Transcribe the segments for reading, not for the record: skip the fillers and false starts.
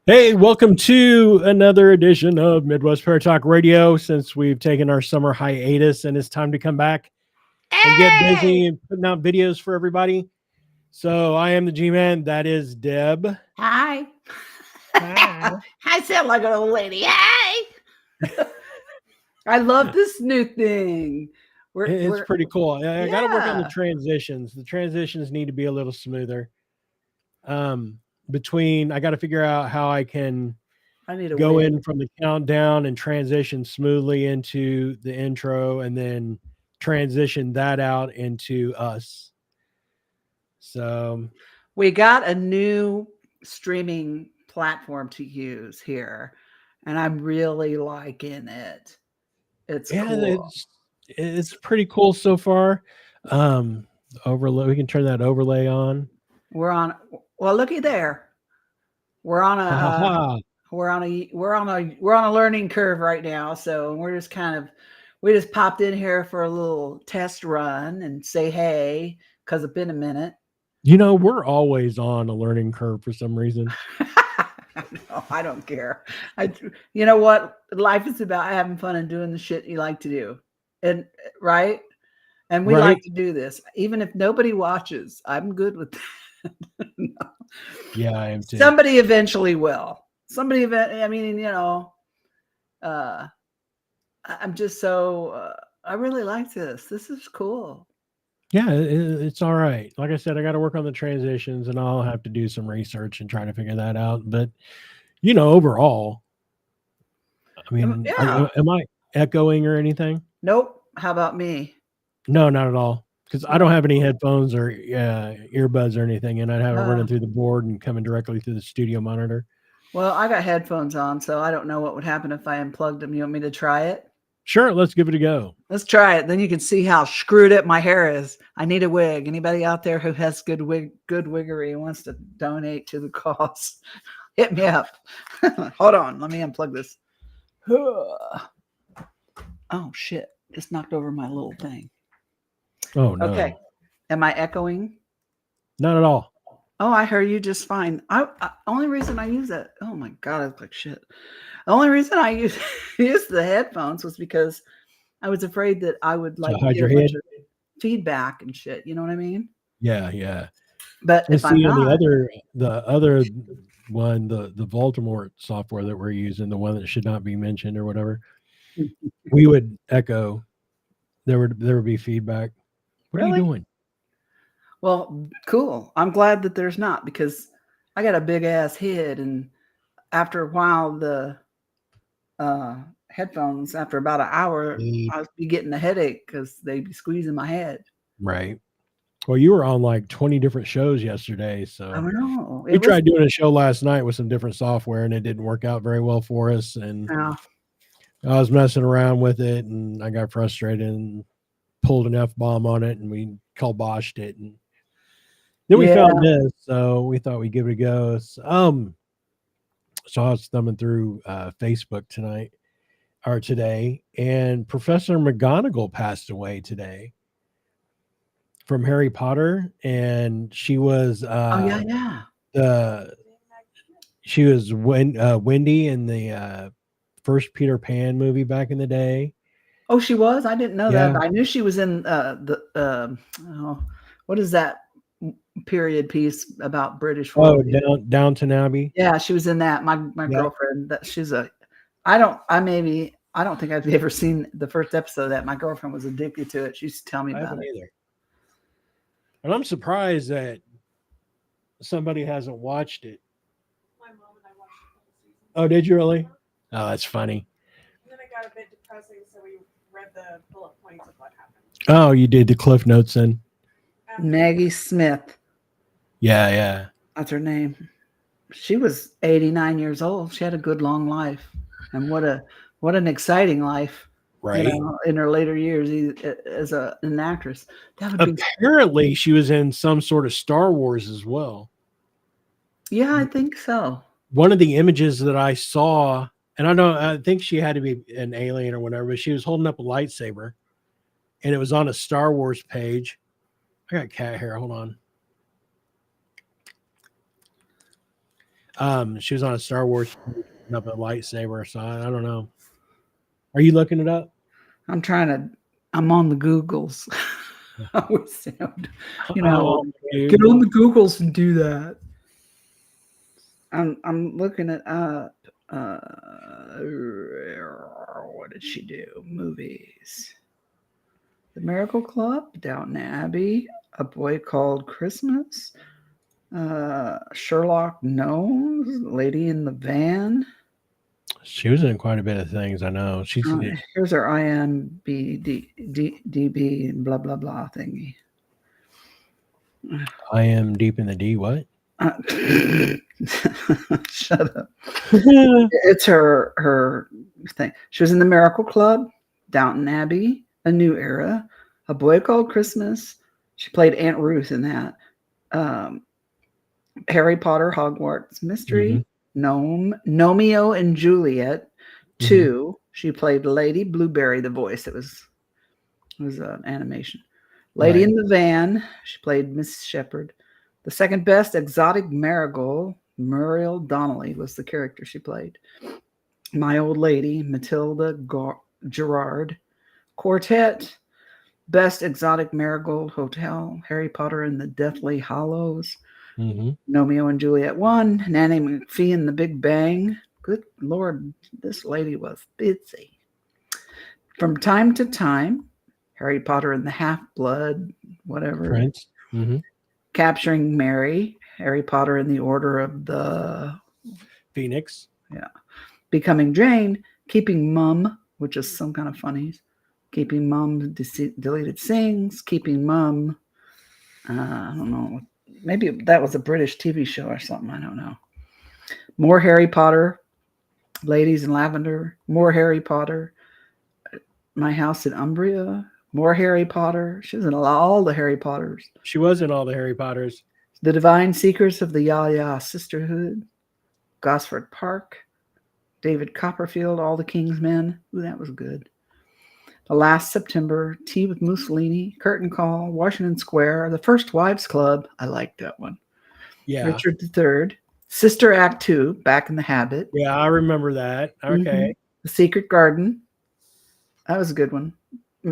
Hey, welcome to another edition of Midwest Prayer Talk Radio. Since we've taken our summer hiatus and it's time to come back and get Hey! busy and putting out videos for everybody. So I am the G-Man. That is Deb. Hi. Hi. I sound like an old lady. Hey! I love this new thing. It's We're pretty cool. I got to work on the yeah. transitions. The transitions need to be a little smoother. Between I got to figure out how I can I need a go wig. in from the countdown and transition smoothly into the intro and then transition that out into us. So We got a new streaming platform to use here, and I'm really liking it. It's yeah, cool. it's pretty cool so far. Um Overlay, we can turn that overlay on. We're on well, looky there. We're on a Ha ha ha. we're on a learning curve right now, so we're just kind of we just popped in here for a little test run and say hey because it's been a minute. We're always on a learning curve for some reason. No, I don't care. I you know what life is about having fun and doing the shit you like to do, and right, and we like Right? to do this even if nobody watches. I'm good with that. No. Yeah, I am too. Somebody eventually will. I mean, uh I'm just so I really like this. This is cool. Yeah, it's all right. Like I said, I got to work on the transitions and I'll have to do some research and try to figure that out. But, overall, I mean, Yeah. am I echoing or anything? Nope. How about me? No, not at all. Because I don't Oh, have any headphones or earbuds or anything, and I'd have it uh, running through the board and coming directly through the studio monitor. well, I got headphones on, so I don't know what would happen if I unplugged them. You want me to try it? Sure, let's give it a go. Let's try it. Then you can see how screwed up my hair is. I need a wig. Anybody out there who has good wiggery and wants to donate to the cause, hit me up. Hold on. Let me unplug this. Oh shit! Just knocked over my little thing. Oh Okay. no, Am I echoing? not at all. Oh, I heard you just fine. Only reason I use it. Oh my god, I look like shit. The only reason I use use the headphones was because I was afraid that I would To like hide get a your bunch head. of feedback and shit. You know what I mean? Yeah, yeah. But And if I'm see on not, the other one, the Baltimore software that we're using, the one that should not be mentioned or whatever, we would echo. There would be feedback. What are you really? doing? Well, cool. I'm glad that there's not because I got a big ass head, and after a while, the uh, headphones, after about an hour, Mm. I'd be getting a headache because they'd be squeezing my head. Right. Well, you were on like 20 different shows yesterday, I so don't know. we It was tried doing a show last night with some different software and it didn't work out very well for us. And uh, I was messing around with it and I got frustrated and pulled an F bomb on it and we kiboshed it. And then we yeah. found this, so we thought we'd give it a go. So I was thumbing through Facebook tonight or today, and Professor McGonagall passed away today from Harry Potter, and she was Oh yeah, yeah. the Wendy in the first Peter Pan movie back in the day. Oh, she was. I didn't know that, Yeah. but I knew she was in the oh, what is that period piece about British Oh, royalty? Downton Abbey. Yeah, she was in that. My Yeah, girlfriend. That she's a. I don't think I've ever seen the first episode of that. My girlfriend was addicted to it. She used to tell me I about haven't it. either. And I'm surprised that somebody hasn't watched it. My mom and I watched the whole season. Oh, did you really? Oh, that's funny. And then it got a bit depressing, so we read the bullet points of what happened. Oh, you did the Cliff Notes then? After Maggie Smith. Yeah, yeah. That's her name. She was 89 years old. She had a good long life, and what an exciting life. Right. In her later years as an actress. That would be Apparently, she was in some sort of Star Wars as well. yeah, I think so. One of the images that I saw, and I think she had to be an alien or whatever, but she was holding up a lightsaber, and it was on a Star Wars page. I got cat hair. Hold on. She was on a Star Wars up a lightsaber, so I don't know. Are you looking it up? I'm on the Googles. I always sound, Oh, get on the Googles and do that. I'm looking at what did she do? Movies. The Miracle Club, Downton Abbey, A Boy Called Christmas, Sherlock Gnomes, Lady in the Van. she was in quite a bit of things. I know. She's Here's our IMDb and blah blah blah thingy. I am deep in the D. What? Shut up. It's her thing. She was in the Miracle Club, Downton Abbey, A New Era, A Boy Called Christmas. She played Aunt Ruth in that. Harry Potter, Hogwarts Mystery, Nomeo and Juliet. 2. She played Lady Blueberry, the voice. It was an animation. Lady in the Van. She played Miss Shepherd. The second best, Exotic Marigold. Muriel Donnelly was the character she played. My Old Lady, Matilda Gerard. Quartet, Best Exotic Marigold Hotel. Harry Potter and the Deathly Hallows. Romeo and Juliet 1. Nanny McPhee and the Big Bang. Good Lord, this lady was busy. From Time to Time. Harry Potter and the Half-Blood, whatever. Prince. Capturing Mary, Harry Potter and the Order of the Phoenix. Yeah. Becoming Jane, Keeping Mum, which is some kind of funnies. Keeping Mum, Deleted Sings, Keeping Mum. I don't know. Maybe that was a British TV show or something. I don't know. More Harry Potter, Ladies in Lavender, More Harry Potter, My House in Umbria, More Harry Potter. She was in all the Harry Potters. She was in all the Harry Potters. The Divine Secrets of the Ya-Ya Sisterhood, Gosford Park, David Copperfield, All the King's Men. Ooh, that was good. The Last September, Tea with Mussolini, Curtain Call, Washington Square, The First Wives Club. I liked that one. Yeah. Richard III, Sister Act 2, Back in the Habit. Yeah, I remember that. Okay. The Secret Garden. That was a good one.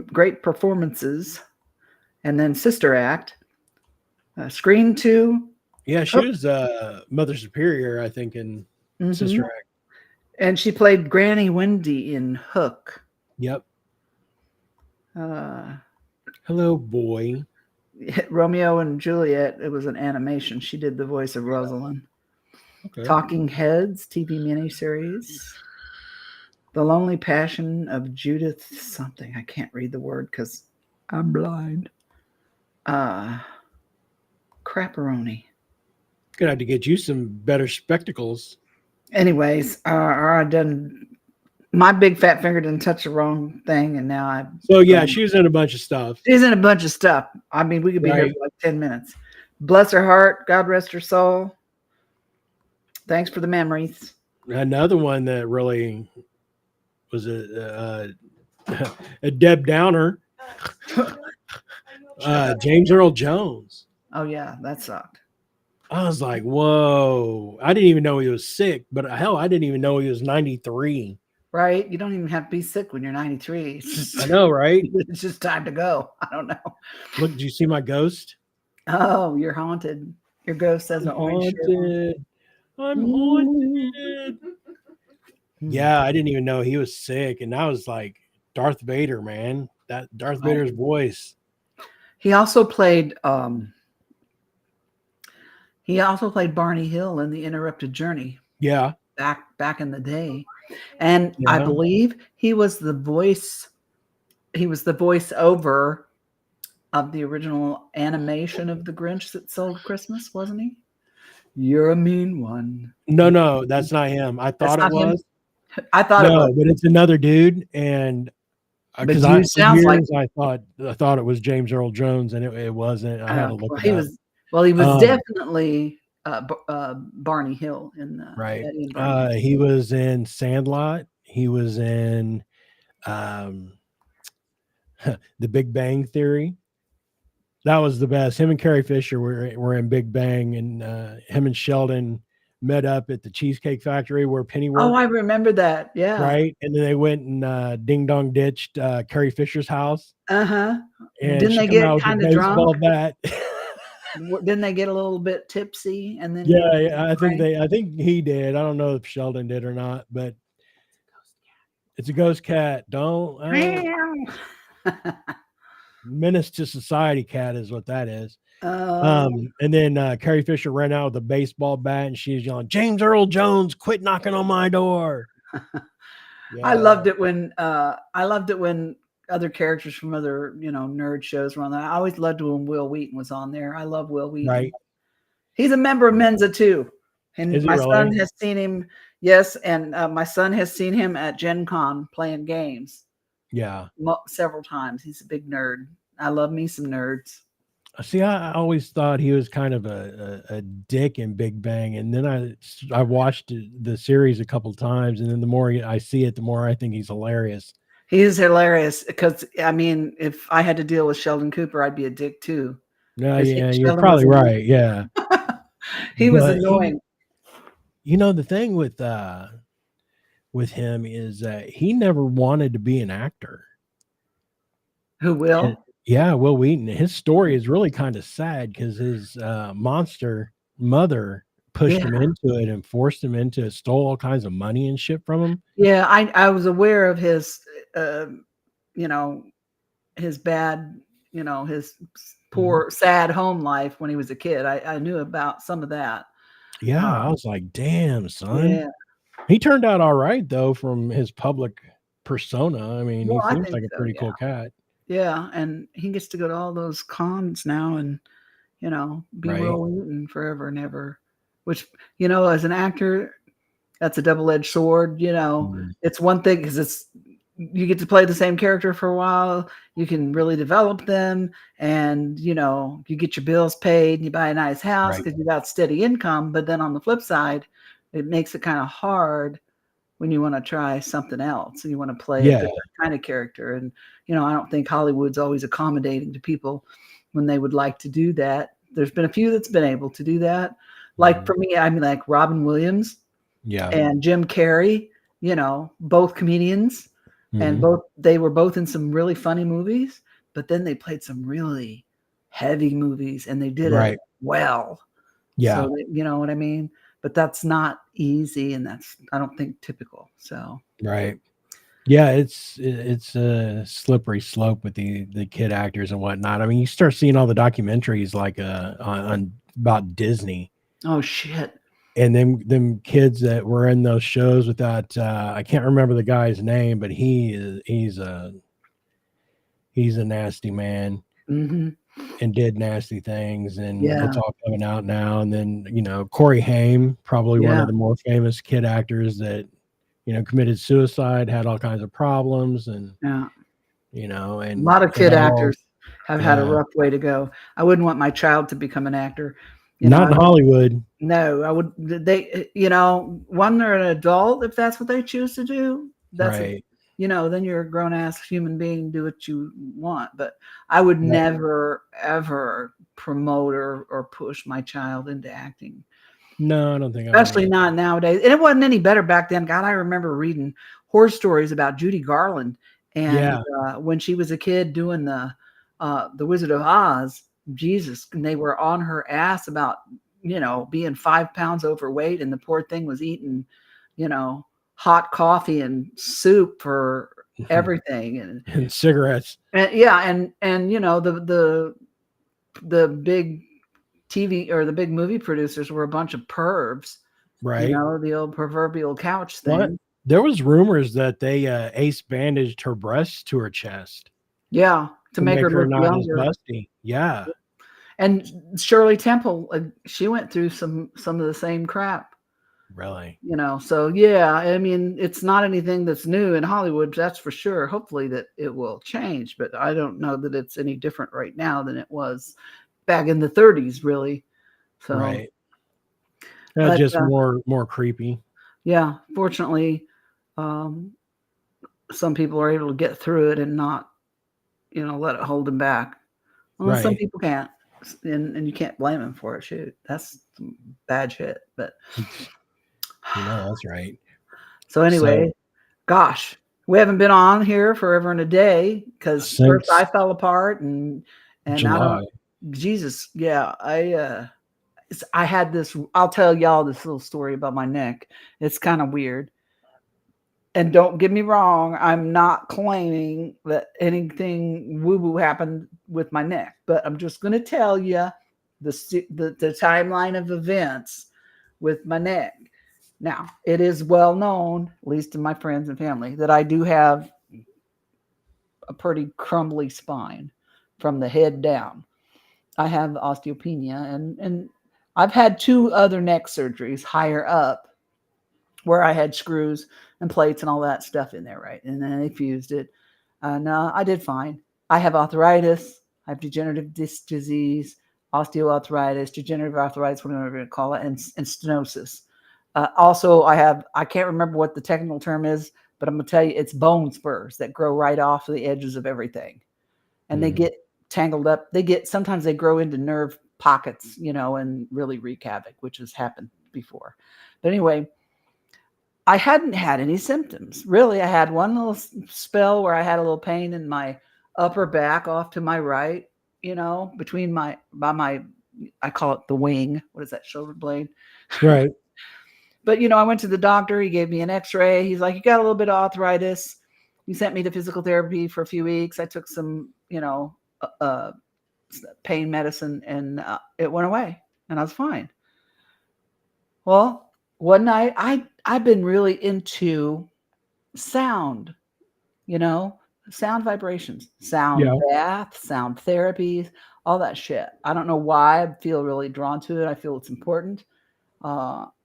Great performances. And then Sister Act. Screen 2. Yeah, she was Mother Superior, I think, in Sister Act. And she played Granny Wendy in Hook. Yep. Hello, boy. Romeo and Juliet. It was an animation. She did the voice of Rosalind. Okay. Talking Heads TV miniseries. The Lonely Passion of Judith something. I can't read the word because I'm blind. Crapperoni. Gonna have to get you some better spectacles. Anyways, I done. My big fat finger didn't touch the wrong thing, and now I. So yeah, she was in a bunch of stuff. She's in a bunch of stuff. I mean, we could be here for like 10 minutes. Bless her heart. God rest her soul. Thanks for the memories. Another one that really was a Deb Downer. James Earl Jones. Oh yeah, that sucked. I was like, whoa. I didn't even know he was sick, but hell, I didn't even know he was 93. Right? You don't even have to be sick when you're 93. I know, right? It's just time to go. I don't know. Look, did you see my ghost? Oh, you're haunted. Your ghost has an orange shirt on. I'm haunted. Yeah, I didn't even know he was sick. And that was like Darth Vader, man. That Darth Vader's voice. He also played Barney Hill in The Interrupted Journey. Yeah. Back in the day. And I believe he was the voiceover of the original animation of The Grinch That Stole Christmas, wasn't he? You're a mean one. No, that's not him. I thought it was. I thought it was. But it's another dude. And because I thought it was James Earl Jones, and it wasn't. I had to look it up. He was definitely Barney Hill in the right. He was in Sandlot. He was in The Big Bang Theory. That was the best. Him and Carrie Fisher were in Big Bang, and him and Sheldon met up at the Cheesecake Factory where Penny Oh, worked, I remember that. Yeah. right? And then they went and ding dong ditched Carrie Fisher's house, Uh-huh. and Didn't she they come get out with a kind of drunk? baseball bat. Didn't they get a little bit tipsy and then Yeah, yeah, drank? I think he did. I don't know if Sheldon did or not, but it's a ghost cat. Don't menace to society cat is what that is. Oh, And then Carrie Fisher ran out with a baseball bat and she's yelling, James Earl Jones, quit knocking on my door. I Yeah, loved it when other characters from other, nerd shows were on that. I always loved when Will Wheaton was on there. I love Will Wheaton. right. He's a member of Mensa too. And Is he my son really? has seen him. Yes. And my son has seen him at Gen Con playing games Yeah. several times. He's a big nerd. I love me some nerds. See, I always thought he was kind of a dick in Big Bang, and then I watched the series a couple times, and then the more I see it, the more I think he's hilarious. He's hilarious because, I mean, if I had to deal with Sheldon Cooper, I'd be a dick too. No, 'Cause yeah, you're Sheldon probably was annoying. right. Yeah, He was but annoying. the thing with him is that he never wanted to be an actor. Who And, will? yeah, Will Wheaton. His story is really kind of sad because his monster mother pushed Yeah. him into it and forced him into it, stole all kinds of money and shit from him. Yeah, I was aware of his, you know, his bad, his poor, sad home life when he was a kid. I knew about some of that. Yeah, I was like, damn, son. Yeah. He turned out all right though from his public persona. I mean, Well, he I seems think like a so. pretty Yeah. cool cat. Yeah. And he gets to go to all those cons now and, be Right. Will Wheaton forever and ever, which, as an actor, that's a double-edged sword. Mhm. It's one thing because you get to play the same character for a while. You can really develop them, and you get your bills paid, and you buy a nice house Right. because you got steady income. But then on the flip side, it makes it kind of hard when you want to try something else and you want to play a Yeah. different kind of character. And I don't think Hollywood's always accommodating to people when they would like to do that. There's been a few that's been able to do that. Like Mhm. for me, I mean, like Robin Williams Yeah. and Jim Carrey, both comedians, and Mhm. they were both in some really funny movies, but then they played some really heavy movies and they did Right. it well. Yeah. So you know what I mean? But that's not easy, and that's, I don't think, typical. So Right. Yeah, it's a slippery slope with the kid actors and whatnot. I mean, you start seeing all the documentaries like on about Disney oh shit. and them kids that were in those shows with that I can't remember the guy's name, but he's a nasty man Hmm. and did nasty things, and Yeah. it's all coming out now. And then Corey Haim, probably one Yeah. of the more famous kid actors that committed suicide, had all kinds of problems, and Yeah. and A lot of it kid all, actors have had a yeah, rough way to go. I wouldn't want my child to become an actor. not in I Hollywood, No, I would. They, when they're an adult, if that's what they choose to do, right? then you're a grown ass human being. Do what you want. But I would Right. never ever promote or push my child into acting, No, I don't think I would especially either. not nowadays. And it wasn't any better back then. God, I remember reading horror stories about Judy Garland, and Yeah, when she was a kid doing the Wizard of Oz. Jesus, and they were on her ass about being 5 pounds overweight, and the poor thing was eating hot coffee and soup for everything. and cigarettes, And yeah, and the big TV or the big movie producers were a bunch of pervs, right? the old proverbial couch What? thing. There was rumors that they ace bandaged her breasts to her chest Yeah, to to make make her her look not as younger. busty. Yeah, And Shirley Temple, she went through some of the same crap. really. So yeah, I mean, it's not anything that's new in Hollywood, that's for sure. Hopefully that it will change, but I don't know that it's any different right now than it was back in the 30s, really. So, Right. but Just more creepy. yeah, fortunately, some people are able to get through it and not, let it hold them back. Well, some Right. people can't. and you can't blame him for it. Shoot, that's some bad shit. But That's right. so anyway, gosh, we haven't been on here forever and a day because first Since I fell apart and I July. don't. Jesus, yeah, I had this. I'll tell y'all this little story about my neck. It's kind of weird. And don't get me wrong, I'm not claiming that anything woo-woo happened with my neck, but I'm just going to tell you the timeline of events with my neck. Now, it is well known, at least to my friends and family, that I do have a pretty crumbly spine from the head down. I have osteopenia, and I've had 2 other neck surgeries higher up where I had screws and plates and all that stuff in there, right? And then they fused it. And I did fine. I have arthritis. I have degenerative disc disease, osteoarthritis, degenerative arthritis, whatever you want to call it, and stenosis. Also, I can't remember what the technical term is, but I'm going to tell you, it's bone spurs that grow right off of the edges of everything. And they get tangled up. Sometimes they grow into nerve pockets, and really wreak havoc, which has happened before. But anyway, I hadn't had any symptoms. Really, I had one little spell where I had a little pain in my upper back off to my right, between I call it the wing. What is that, shoulder blade? Right. But, I went to the doctor. He gave me an x-ray. He's like, you got a little bit of arthritis. He sent me to physical therapy for a few weeks. I took some, pain medicine, and it went away, and I was fine. Well, one night I've been really into sound, sound vibrations, sound bath, sound therapies, all that shit. I don't know why I feel really drawn to it. I feel it's important.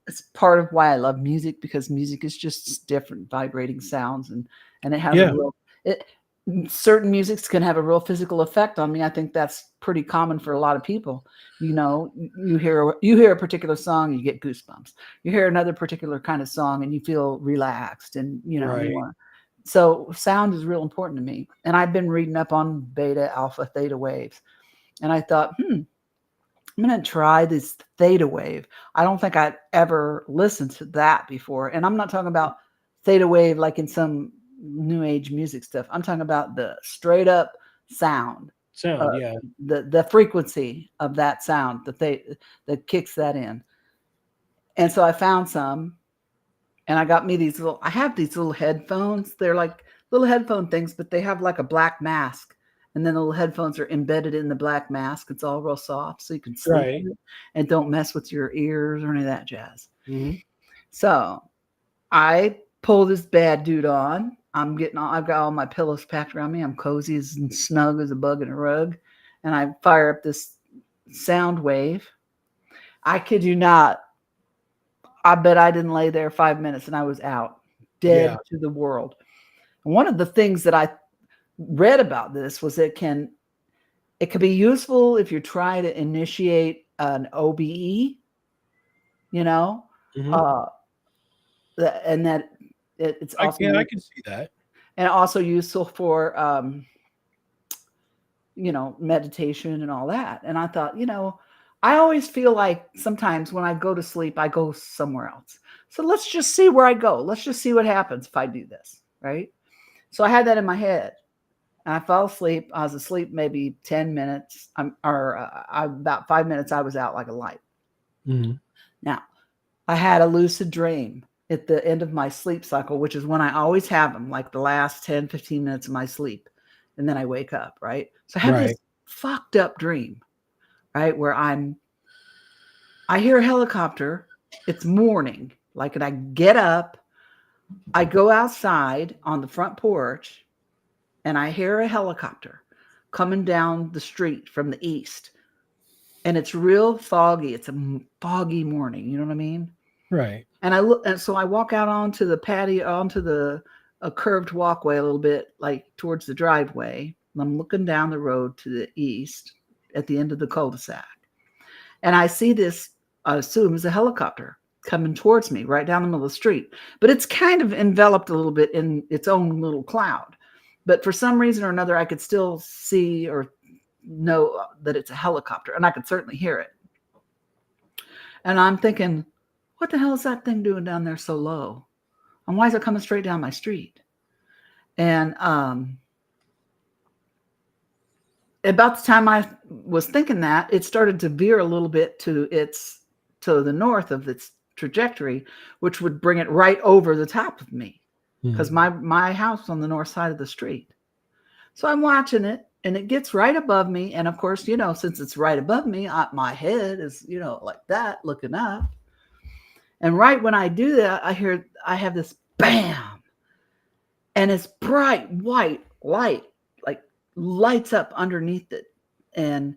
It's part of why I love music, because music is just different vibrating sounds, and it has certain musics can have a real physical effect on me. I think that's pretty common for a lot of people. You hear a particular song, you get goosebumps. You hear another particular kind of song and you feel relaxed, and Right. So sound is real important to me. And I've been reading up on beta, alpha, theta waves. And I thought, I'm going to try this theta wave. I don't think I'd ever listened to that before. And I'm not talking about theta wave like in some new age music stuff. I'm talking about the straight up sound. The frequency of that sound that kicks that in. And so I found some, and I got me I have these little headphones. They're like little headphone things, but they have like a black mask. And then the little headphones are embedded in the black mask. It's all real soft, so you can sleep and don't mess with your ears or any of that jazz. Mm-hmm. So I pull this bad dude on. I've got all my pillows packed around me. I'm cozy and snug as a bug in a rug. And I fire up this sound wave. I kid you not. I bet I didn't lay there 5 minutes and I was out, dead to the world. And one of the things that I read about this was it could be useful if you try to initiate an OBE, and that it's also I can see that, and also useful for meditation and all that. And I thought, I always feel like sometimes when I go to sleep, I go somewhere else. So let's just see where I go. Let's just see what happens if I do this, right? So I had that in my head. And I fell asleep. I was asleep maybe 10 minutes, about 5 minutes, I was out like a light. Mm-hmm. Now, I had a lucid dream at the end of my sleep cycle, which is when I always have them, like the last 10, 15 minutes of my sleep. And then I wake up, right? So I had this fucked up dream, right? Where I hear a helicopter. It's morning. And I get up, I go outside on the front porch, and I hear a helicopter coming down the street from the east. And it's real foggy. It's a foggy morning. You know what I mean? Right. And so I walk out onto the patio, onto a curved walkway a little bit, like towards the driveway. And I'm looking down the road to the east at the end of the cul-de-sac. And I see this, I assume is a helicopter coming towards me right down the middle of the street. But it's kind of enveloped a little bit in its own little cloud. But for some reason or another, I could still see or know that it's a helicopter, and I could certainly hear it. And I'm thinking, what the hell is that thing doing down there so low? And why is it coming straight down my street? And about the time I was thinking that, it started to veer a little bit to the north of its trajectory, which would bring it right over the top of me, because my house was on the north side of the street. So I'm watching it, and it gets right above me. And of course, since it's right above me, my head is, like that, looking up. And right when I do that, I have this bam, and it's bright white light, like lights up underneath it. And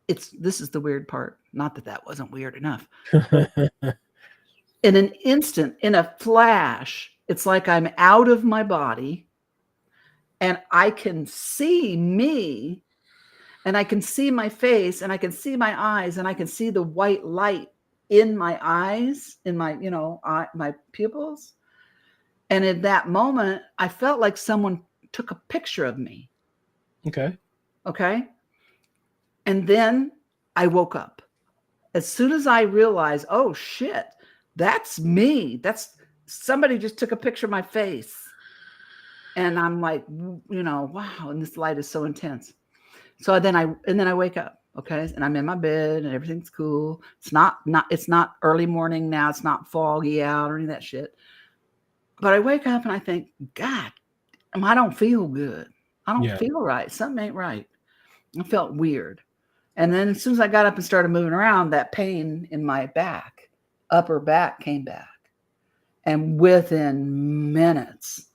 this is the weird part. Not that wasn't weird enough. In an instant, in a flash, it's like I'm out of my body, and I can see me, and I can see my face, and I can see my eyes, and I can see the white light in my eyes, in my, my pupils. And in that moment, I felt like someone took a picture of me. Okay. And then I woke up. As soon as I realized, oh shit, that's me. That's somebody just took a picture of my face. And I'm like, wow. And this light is so intense. So then I wake up. Okay. And I'm in my bed and everything's cool. It's not early morning now. It's not foggy out or any of that shit. But I wake up and I think, God, I don't feel good. I don't feel right. Something ain't right. I felt weird. And then as soon as I got up and started moving around, that pain in my back, upper back, came back. And within minutes,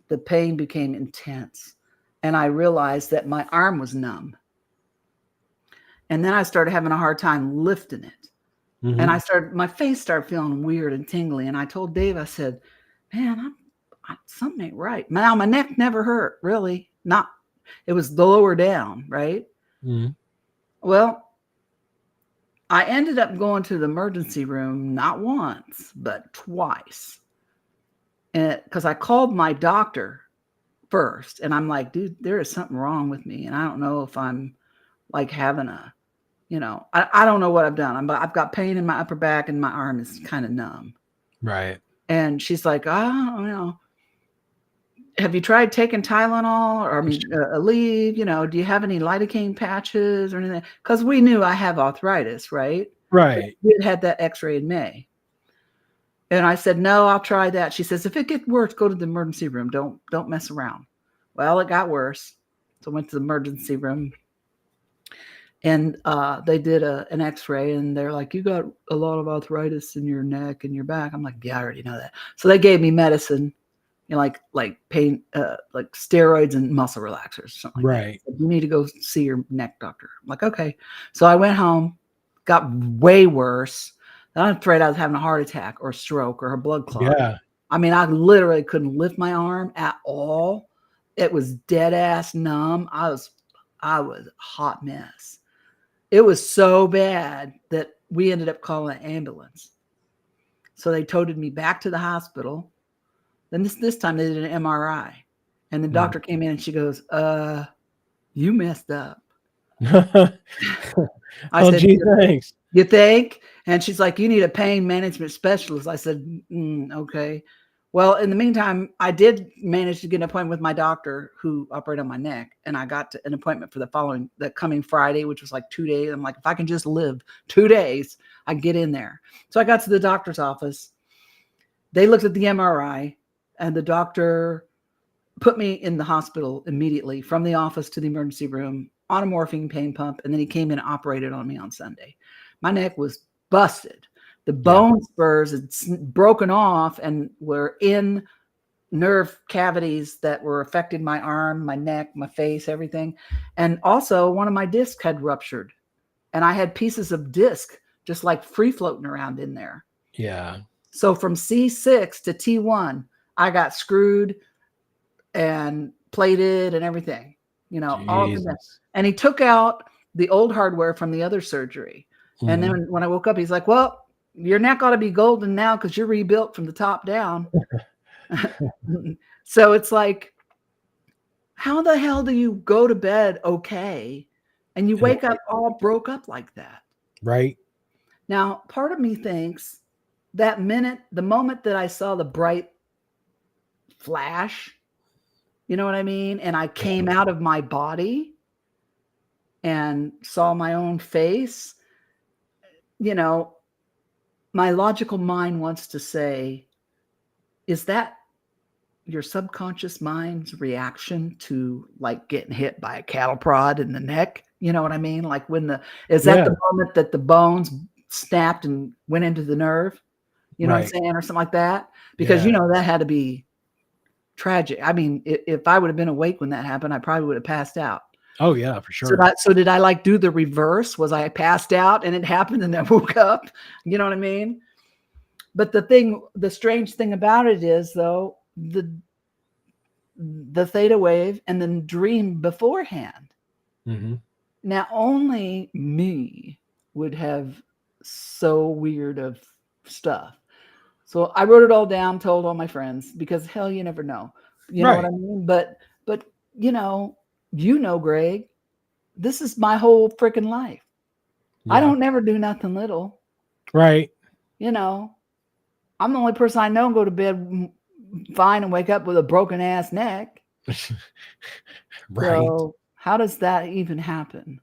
the pain became intense. And I realized that my arm was numb. And then I started having a hard time lifting it. And my face started feeling weird and tingly. And I told Dave, I said, man, something ain't right. Now, my neck never hurt, really. It was the lower down, right? Well, I ended up going to the emergency room not once, but twice. Because I called my doctor first, and I'm like, dude, there is something wrong with me. And I don't know if I'm like having I don't know what I've done. I've got pain in my upper back, and my arm is kind of numb. Right. And she's like, have you tried taking Tylenol or Aleve? Do you have any lidocaine patches or anything? Because we knew I have arthritis, right? Right. We had that X-ray in May. And I said, no, I'll try that. She says, if it gets worse, go to the emergency room. Don't mess around. Well, it got worse. So I went to the emergency room. And they did an X-ray, and they're like, you got a lot of arthritis in your neck and your back. I'm like, yeah, I already know that. So they gave me medicine, like pain, like steroids and muscle relaxers, something like right. that. You need to go see your neck doctor. I'm like, okay. So I went home, got way worse. I'm afraid I was having a heart attack or stroke or a blood clot. Yeah. I mean, I literally couldn't lift my arm at all. It was dead ass numb. I was a hot mess. It was so bad that we ended up calling an ambulance. So they toted me back to the hospital. Then this time they did an MRI. And the doctor came in and she goes, you messed up. I said, gee, thanks. You think? And she's like, you need a pain management specialist. I said, okay. Well, in the meantime, I did manage to get an appointment with my doctor who operated on my neck. And I got an appointment for the coming Friday, which was like 2 days. I'm like, if I can just live 2 days, I get in there. So I got to the doctor's office. They looked at the MRI, and the doctor put me in the hospital immediately from the office to the emergency room on a morphine pain pump. And then he came in and operated on me on Sunday. My neck was busted. The bone spurs had broken off and were in nerve cavities that were affecting my arm, my neck, my face, everything. And also one of my discs had ruptured. And I had pieces of disc just like free floating around in there. Yeah. So from C6 to T1, I got screwed and plated and everything, all of that. And he took out the old hardware from the other surgery. And then when I woke up, he's like, well, your neck ought to be golden now because you're rebuilt from the top down. So it's like, how the hell do you go to bed okay And you In the wake up all broke up like that. right? Now, part of me thinks that minute, the moment that I saw the bright flash, you know what I mean? And I came out of my body and saw my own face, you know, my logical mind wants to say, is that your subconscious mind's reaction to like getting hit by a cattle prod in the neck? You know what I mean? Like is that Yeah. the moment that the bones snapped and went into the nerve? You know what I'm Right. saying? Or something like that? Because, Yeah. that had to be tragic. I mean, if I would have been awake when that happened, I probably would have passed out. Oh yeah, for So, sure. so did I like do the reverse? Was I passed out and it happened and then woke up? You know what I mean? But the strange thing about it is though, the theta wave and the dream beforehand. Mhm. Now only me would have so weird of stuff. So I wrote it all down, told all my friends, because hell, you never know. You know what I Right. mean? But Greg, this is my whole freaking life. I Yeah. don't never do nothing little. Right. I'm the only person I know go to bed fine and wake up with a broken ass neck. Right. So how does that even happen?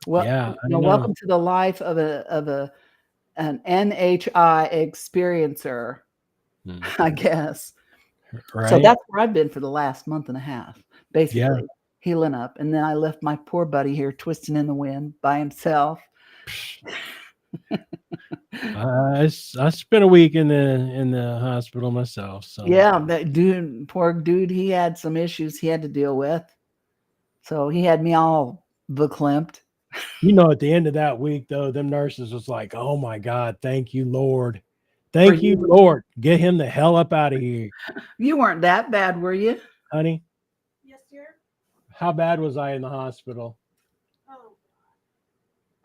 Well, Yeah, I don't know. welcome to the life of an NHI experiencer, I guess. Right. So that's where I've been for the last month and a half, basically Yeah. healing up. And then I left my poor buddy here twisting in the wind by himself. I spent a week in the hospital myself. So yeah, that dude, poor dude, he had some issues he had to deal with. So he had me all verklempt. at the end of that week though, them nurses was like, "Oh my God, thank you, Lord. Thank you, Lord. Get him the hell up out of here." You weren't that bad, were you? Honey, Yes, dear. how bad was I in the hospital? Oh,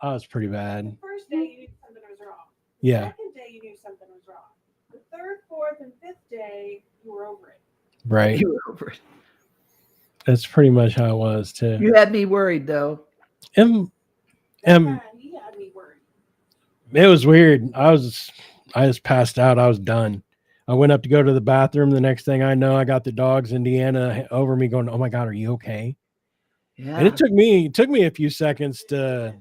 I was pretty the bad. first day you knew something was wrong. The Yeah. second day you knew something was wrong. The third, fourth, and fifth day you were over it. Right. You were over it. That's pretty much how it was too. You had me worried though. And He had me worried. it was weird. I just passed out. I was done. I went up to go to the bathroom. The next thing I know, I got the dogs and Deanna over me going, "Oh my God, are you okay?" Yeah. And it took me a few seconds to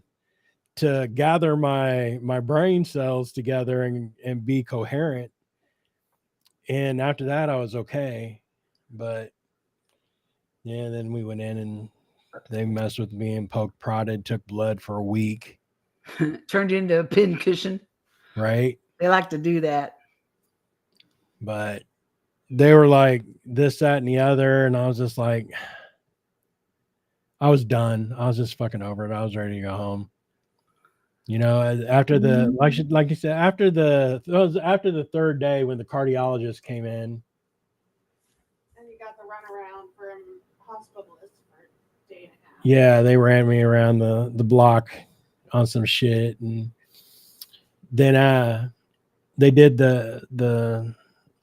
gather my brain cells together and be coherent. And after that, I was okay. But yeah, then we went in and they messed with me and poked, prodded, took blood for a week. Turned you into a pin cushion. Right. They like to do that. But they were like this, that, and the other. And I was just like, I was done. I was just fucking over it. I was ready to go home. After the like you said, after the third day when the cardiologist came in. And you got the runaround from hospitalist for a day and a half. Yeah, they ran me around the block on some shit, and then they did the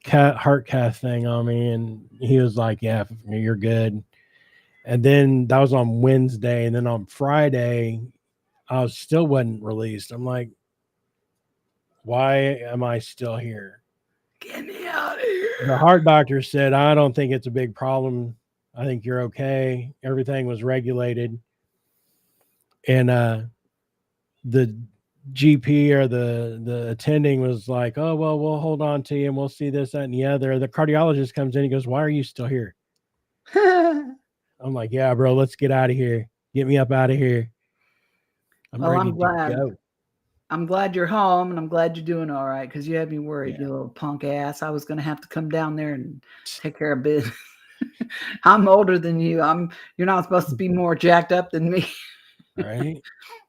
heart cath thing on me, and he was like, "Yeah, you're good." And then that was on Wednesday, and then on Friday, I still wasn't released. I'm like, why am I still here? Get me out of here. The heart doctor said, "I don't think it's a big problem. I think you're okay. Everything was regulated." And the GP or the attending was like, "Oh, well, we'll hold on to you and we'll see this, that, and the other." The cardiologist comes in. He goes, "Why are you still here?" I'm like, "Yeah, bro, let's get out of here. Get me up out of here. I'm Well, ready I'm glad. to go." I'm glad you're home, and I'm glad you're doing all right because you had me worried, Yeah. you little punk ass. I was going to have to come down there and take care of business. I'm older than you. You're not supposed to be more jacked up than me. Right.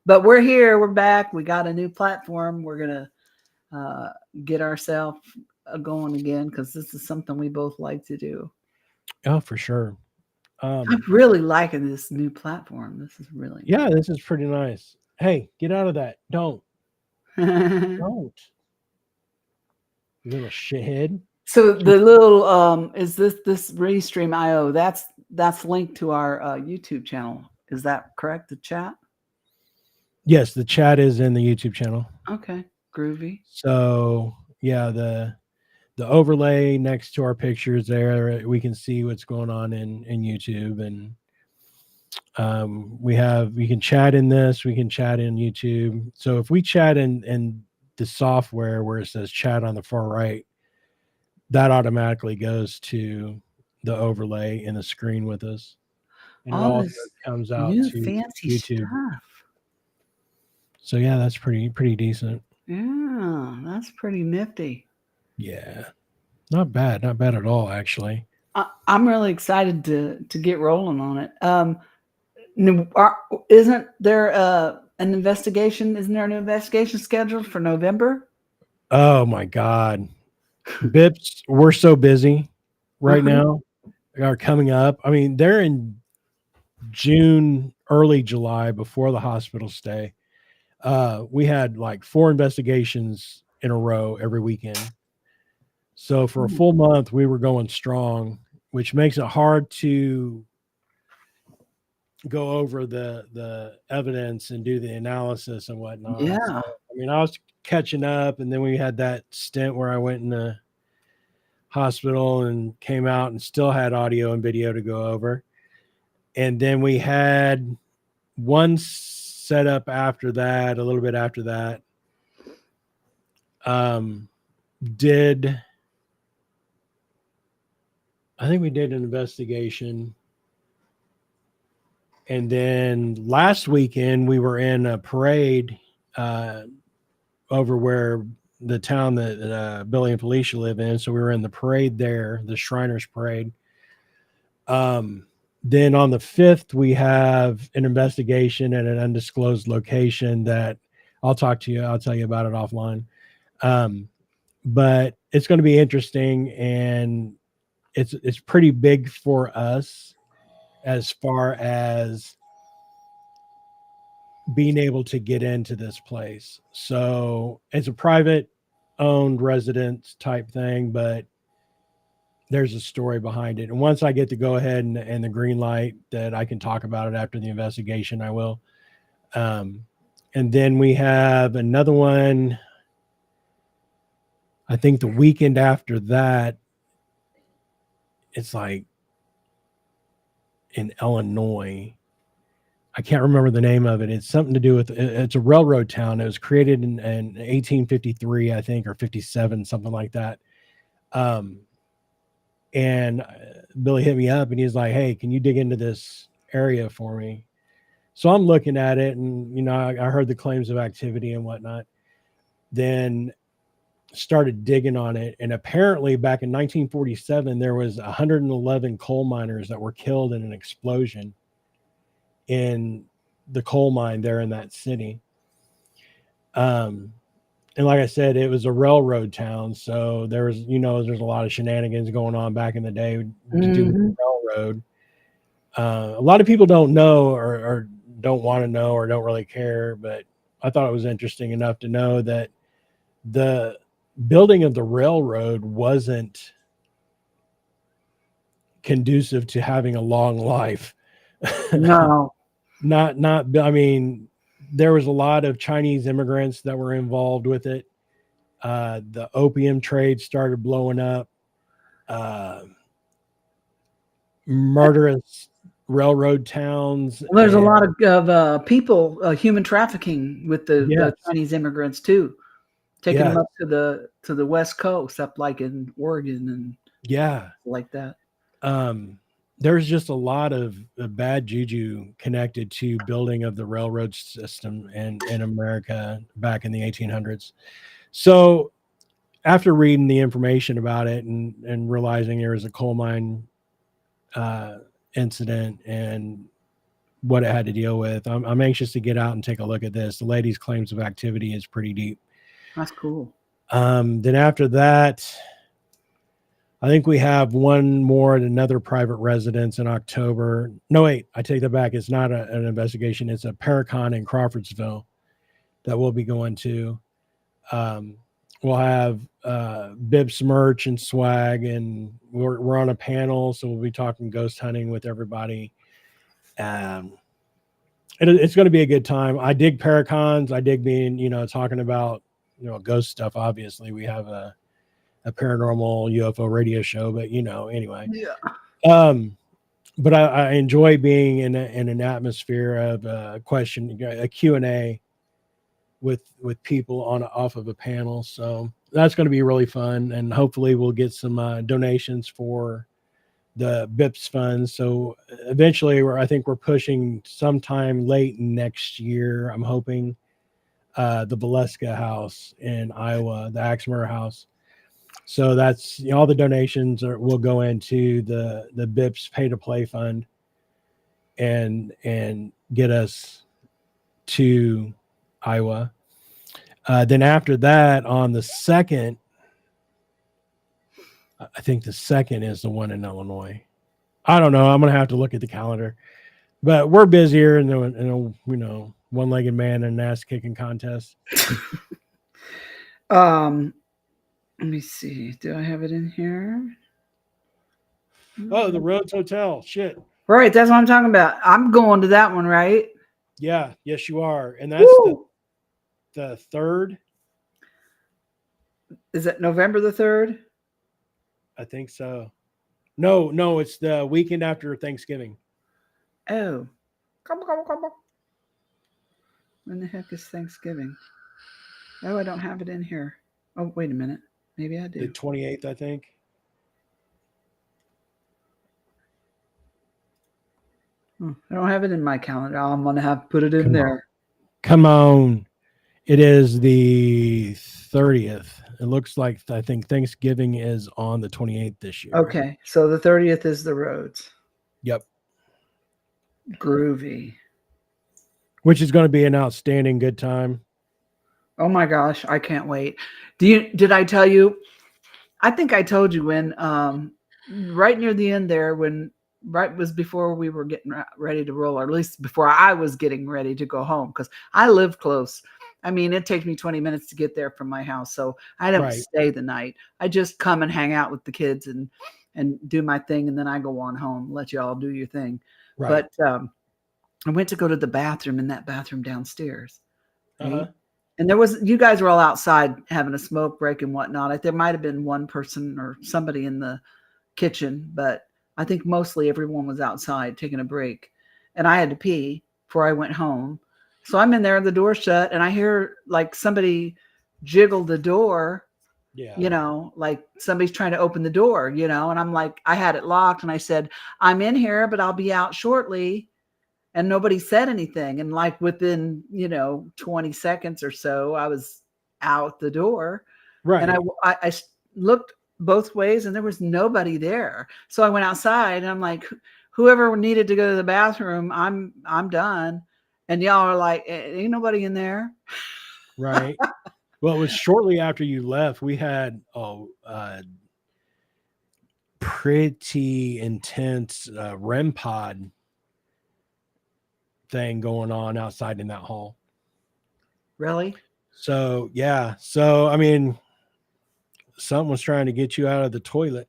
But we're here. We're back. We got a new platform. We're going to get ourselves going again because this is something we both like to do. Oh, for sure. I'm really liking this new platform. This is really Yeah, this is pretty nice. Hey, get out of that. Don't. Don't. You little shithead. So the little is this Restream.io, that's linked to our YouTube channel. Is that correct? The chat? Yes, the chat is in the YouTube channel. Okay, groovy. So yeah, the overlay next to our pictures there, we can see what's going on in YouTube, and we can chat in this, we can chat in YouTube. So if we chat in the software where it says chat on the far right, that automatically goes to the overlay in the screen with us, and it All also this comes out new to fancy YouTube. stuff. So yeah, that's pretty decent. Yeah, that's pretty nifty. Yeah, not bad at all, actually. I'm really excited to get rolling on it. Isn't there an investigation? Isn't there an investigation scheduled for November? Oh my God, Bips, we're so busy right Uh-huh. now. They are coming up. I mean, they're in June, early July, before the hospital stay. We had like 4 investigations in a row every weekend. So for a full month, we were going strong, which makes it hard to go over the evidence and do the analysis and whatnot. Yeah. So, I mean, I was catching up, and then we had that stint where I went in the hospital and came out and still had audio and video to go over. And then we had one setup after that, a little bit after that. I think we did an investigation. And then last weekend we were in a parade over where the town that Billy and Felicia live in. So we were in the parade there, the Shriners Parade. Then on the 5th, we have an investigation at an undisclosed location that I'll tell you about it offline. But it's going to be interesting, and it's pretty big for us as far as being able to get into this place. So it's a private owned residence type thing, but there's a story behind it. And once I get to go ahead and the green light that I can talk about it after the investigation, I will. And then we have another one, I think the weekend after that, it's like in Illinois. I can't remember the name of it. It's something to do with, it's a railroad town. It was created in 1853, I think, or 57, something like that. And Billy hit me up and he's like, hey, can you dig into this area for me? So I'm looking at it, and, you know, I heard the claims of activity and whatnot, then started digging on it. And apparently back in 1947, there was 111 coal miners that were killed in an explosion in the coal mine there in that city. And like I said, it was a railroad town. So there was, you know, there's a lot of shenanigans going on back in the day to do with the railroad. A lot of people don't know or don't want to know or don't really care, but I thought it was interesting enough to know that the building of the railroad wasn't conducive to having a long life. No. not, I mean, there was a lot of Chinese immigrants that were involved with it. The opium trade started blowing up. Murderous railroad towns. Well, there's a lot of people, human trafficking with the Chinese immigrants too, taking them up to the West Coast, up like in Oregon and like that. There's just a lot of bad juju connected to building of the railroad system in America back in the 1800s. So after reading the information about it and realizing there was a coal mine incident and what it had to deal with, I'm anxious to get out and take a look at this. The lady's claims of activity is pretty deep. That's cool. Then after that, I think we have one more at another private residence in October. No, wait, I take that back. It's not an investigation. It's a Paracon in Crawfordsville that we'll be going to. We'll have Bips merch and swag, and we're on a panel, so we'll be talking ghost hunting with everybody. it's going to be a good time. I dig Paracons. I dig being, talking about, ghost stuff. Obviously, we have a paranormal UFO radio show, but anyway. Yeah. But I enjoy being in an atmosphere of a Q&A with people off of a panel. So that's going to be really fun, and hopefully we'll get some donations for the BIPS funds. So eventually, I think we're pushing sometime late next year. I'm hoping the Valeska House in Iowa, the Axmer House. So that's all the donations will go into the BIPS Pay to Play Fund, and get us to Iowa. Then after that, on the 2nd, I think the 2nd is the one in Illinois. I don't know. I'm gonna have to look at the calendar, but we're busier in a one-legged man in an ass-kicking contest. Let me see. Do I have it in here? Oh, the Rhodes Hotel. Shit. Right, that's what I'm talking about. I'm going to that one, right? Yeah. Yes, you are, and that's the 3rd. Is it November the 3rd? I think so. No, it's the weekend after Thanksgiving. Oh. Come on. When the heck is Thanksgiving? Oh, I don't have it in here. Oh, wait a minute. Maybe I do. The 28th, I think. I don't have it in my calendar. I'm going to have to put it in there. Come on. It is the 30th. It looks like, I think Thanksgiving is on the 28th this year. Okay. So the 30th is the Rhodes. Yep. Groovy. Which is going to be an outstanding good time. Oh my gosh. I can't wait. Did I tell you? I think I told you when, right near the end there, right was before we were getting ready to roll, or at least before I was getting ready to go home, because I live close. I mean, it takes me 20 minutes to get there from my house, so I don't stay the night. I just come and hang out with the kids and do my thing, and then I go on home, let you all do your thing. Right. But I went to go to the bathroom in that bathroom downstairs. Uh-huh. And you guys were all outside having a smoke break and whatnot. There might have been one person or somebody in the kitchen, but I think mostly everyone was outside taking a break, and I had to pee before I went home. So I'm in there, the door shut, and I hear like somebody jiggle the door, like somebody's trying to open the door, and I'm like, I had it locked, and I said, I'm in here, but I'll be out shortly. And nobody said anything. And like within, 20 seconds or so, I was out the door. Right. And I looked both ways and there was nobody there. So I went outside and I'm like, whoever needed to go to the bathroom, I'm done. And y'all are like, ain't nobody in there. Right. Well, it was shortly after you left. We had pretty intense REM pod thing going on outside in that hall. Really? So, yeah. So, I mean, something was trying to get you out of the toilet.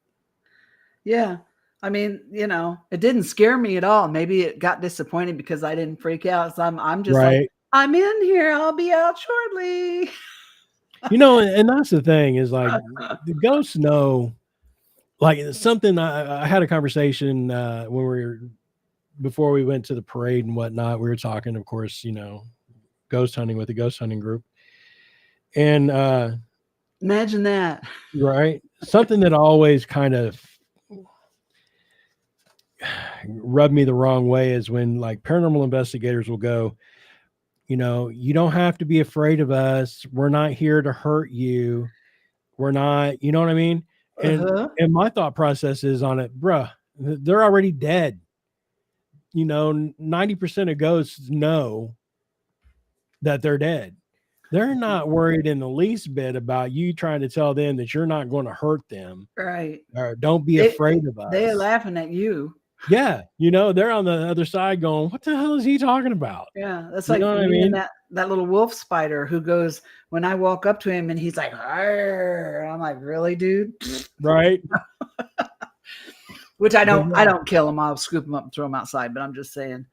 Yeah. I mean, it didn't scare me at all. Maybe it got disappointing because I didn't freak out. So I'm just like, I'm in here. I'll be out shortly. And that's the thing is like the ghosts know, like something. I had a conversation before we went to the parade and whatnot. We were talking, of course, ghost hunting with the ghost hunting group. And imagine that. Right. Something that always kind of rubbed me the wrong way is when like paranormal investigators will go, you don't have to be afraid of us. We're not here to hurt you. We're not, you know what I mean? And my thought process is on it, bruh, they're already dead. 90% of ghosts know that they're dead. They're not worried in the least bit about you trying to tell them that you're not going to hurt them. Right. Or don't be afraid of us. They're laughing at you. Yeah. They're on the other side going, what the hell is he talking about? Yeah. That's like that little wolf spider who goes, when I walk up to him and he's like, arr, I'm like, really, dude? Right. Which I don't kill him. I'll scoop him up and throw him outside. But I'm just saying,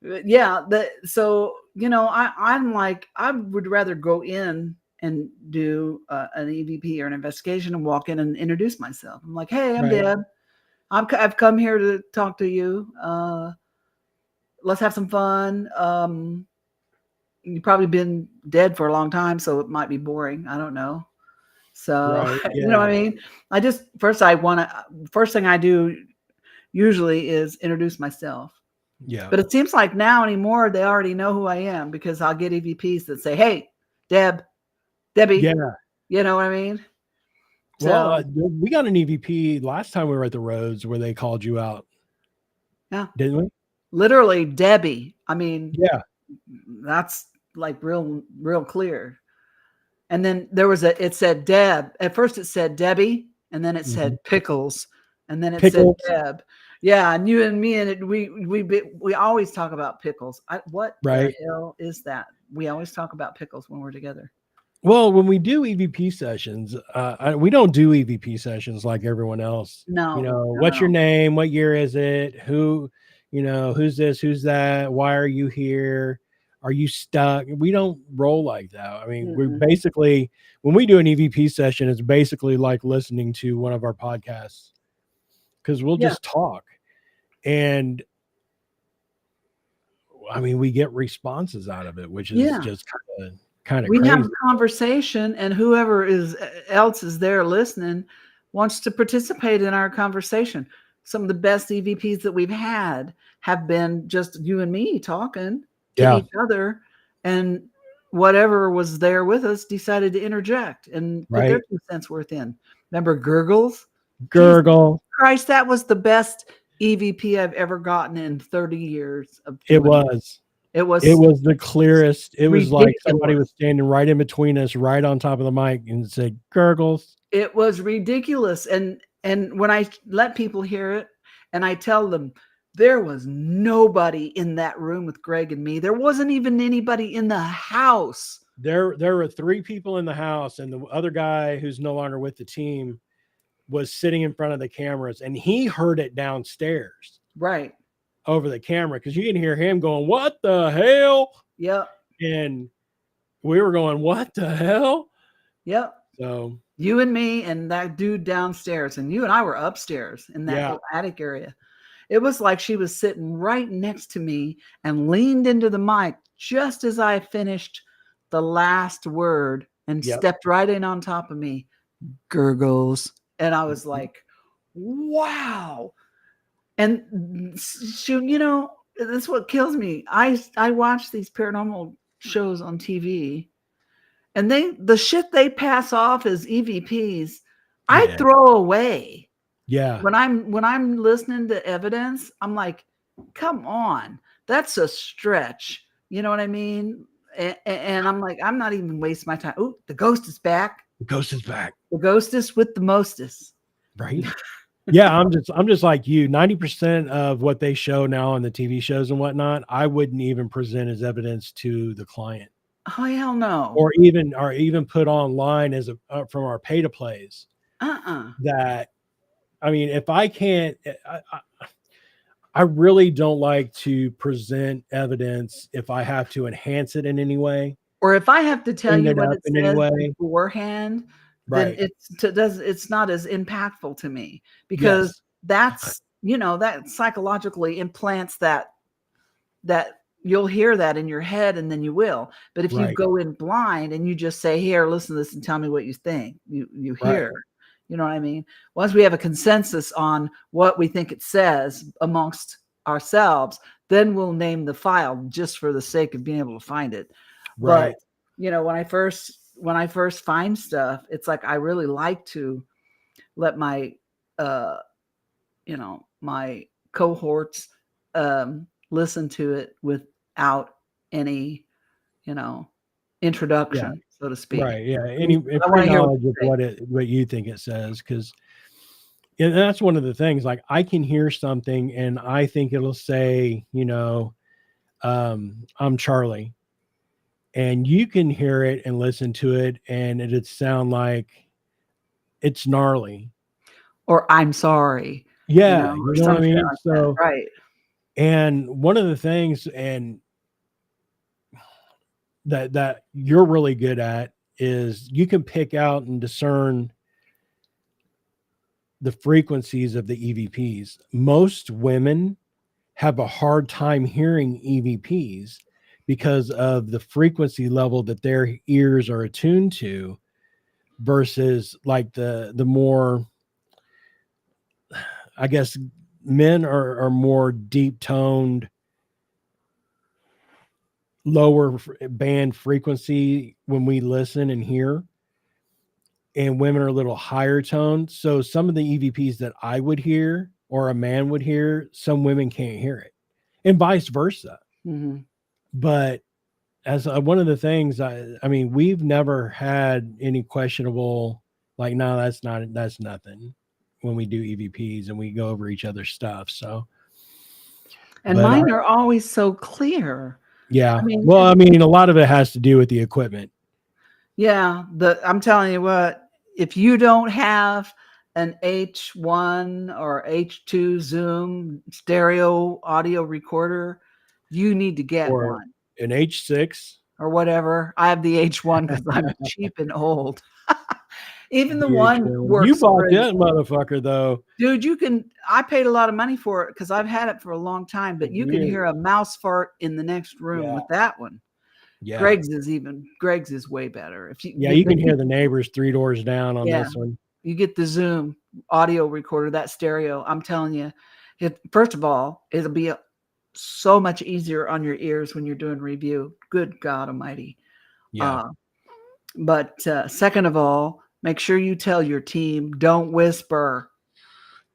Yeah. So, I'm like, I would rather go in and do an EVP or an investigation and walk in and introduce myself. I'm like, hey, I'm Right. Deb. I've come here to talk to you. Let's have some fun. You've probably been dead for a long time, so it might be boring. I don't know. So, Right. you know what I Yeah. mean? First thing I do usually is introduce myself. Yeah. But it seems like now anymore, they already know who I am because I'll get EVPs that say, hey, Debbie, Yeah. you know what I mean? Well, So, we got an EVP last time we were at the roads where they called you out, yeah, didn't we? literally Debbie. I mean, Yeah. that's like real clear. And then it said Deb. At first it said Debbie, and then it said Pickles, and then it Pickles. said Deb. Yeah, and you and me and it, we always talk about pickles. What Right. the hell is that? We always talk about pickles when we're together. Well, when we do EVP sessions, we don't do EVP sessions like everyone else. No, What's your no. name? What year is it? Who's this? Who's that? Why are you here? Are you stuck? We don't roll like that. I mean, we're Mm-mm. basically, when we do an EVP session, it's basically like listening to one of our podcasts because we'll Yeah. just talk. And I mean, we get responses out of it, which is Yeah. just kind of We have crazy. a conversation, and whoever else is there listening wants to participate in our conversation. Some of the best EVPs that we've had have been just you and me talking to Yeah. each other, and whatever was there with us decided to interject and put their Right. 2 cents worth in. Remember Gurgles? Jesus Gurgle. Christ, that was the best EVP I've ever gotten in 30 years of It doing it. was. It was It was the clearest. It was like somebody ridiculous. was standing right in between us, right on top of the mic, and said, "Gurgles." It was ridiculous. And when I let people hear it and I tell them there was nobody in that room with Greg and me, there wasn't even anybody in the house. There were 3 people in the house, and the other guy who's no longer with the team was sitting in front of the cameras, and he heard it downstairs Right. over the camera because you can hear him going, "What the hell?" Yep. And we were going, "What the hell?" Yep. So You and me and that dude downstairs, and you and I were upstairs in that yeah, little attic area. It was like she was sitting right next to me and leaned into the mic just as I finished the last word and yep, stepped right in on top of me. Gurgles. And I was Mhm. like, wow. And shoot, that's what kills me. I watch these paranormal shows on TV, and the shit they pass off as EVPs, I Yeah. throw away. yeah, When I'm listening to evidence, I'm like, come on, that's a stretch. You know what I mean? And I'm like, I'm not even wasting my time. Oh, the ghost is back. the ghost is back, The ghostess with the mostest. right? Yeah, I'm just like you. 90% of what they show now on the TV shows and whatnot, I wouldn't even present as evidence to the client, Oh hell no. or even put online as from our pay to plays. That I mean, if I can't, I really don't like to present evidence if I have to enhance it in any way, Or if I have to tell clean you it what up it in any says way. beforehand, then Right? it's not as impactful to me because Yes. that's that psychologically implants that you'll hear that in your head and then you will. But if you Right. go in blind and you just say, here, listen to this and tell me what you think, you Right. hear. You know what I mean? Once we have a consensus on what we think it says amongst ourselves, then we'll name the file just for the sake of being able to find it. Right. But when I first find stuff, it's like I really like to let my my cohorts listen to it without any introduction, Yeah. so to speak. Right. Yeah. I want to hear what Pre-knowledge you of say. what you think it says, because that's one of the things. Like I can hear something and I think it'll say, I'm Charlie, and you can hear it and listen to it, and it'd sound like it's gnarly. Or I'm sorry, Yeah, or you know what some I shit mean. like that. So, Right. And one of the things and that you're really good at is you can pick out and discern the frequencies of the EVPs. Most women have a hard time hearing EVPs because of the frequency level that their ears are attuned to versus like the more, I guess, men are more deep toned, lower band frequency when we listen and hear, and women are a little higher toned. So some of the EVPs that I would hear or a man would hear, some women can't hear it, and vice versa. Mhm. But as one of the things, I mean, we've never had any questionable, like, no, that's nothing when we do EVPs and we go over each other's stuff. So, And but mine are always so clear. yeah, I mean, well, I mean, a lot of it has to do with the equipment. yeah, I'm telling you what, if you don't have an H1 or H2 Zoom stereo audio recorder, you need to get Or one an H6, or whatever. I have the H1 because I'm cheap and old. Even the one VH1. You works bought great. that motherfucker though. Dude, I paid a lot of money for it because I've had it for a long time, but you can hear a mouse fart in the next room Yeah. with that one. Yeah, Greg's is way better. If you can hear the neighbors 3 doors down on Yeah. this one. you get the Zoom audio recorder, that stereo, I'm telling you, first of all, it'll be so much easier on your ears when you're doing review. Good God Almighty. Yeah, But second of all, make sure you tell your team, don't whisper,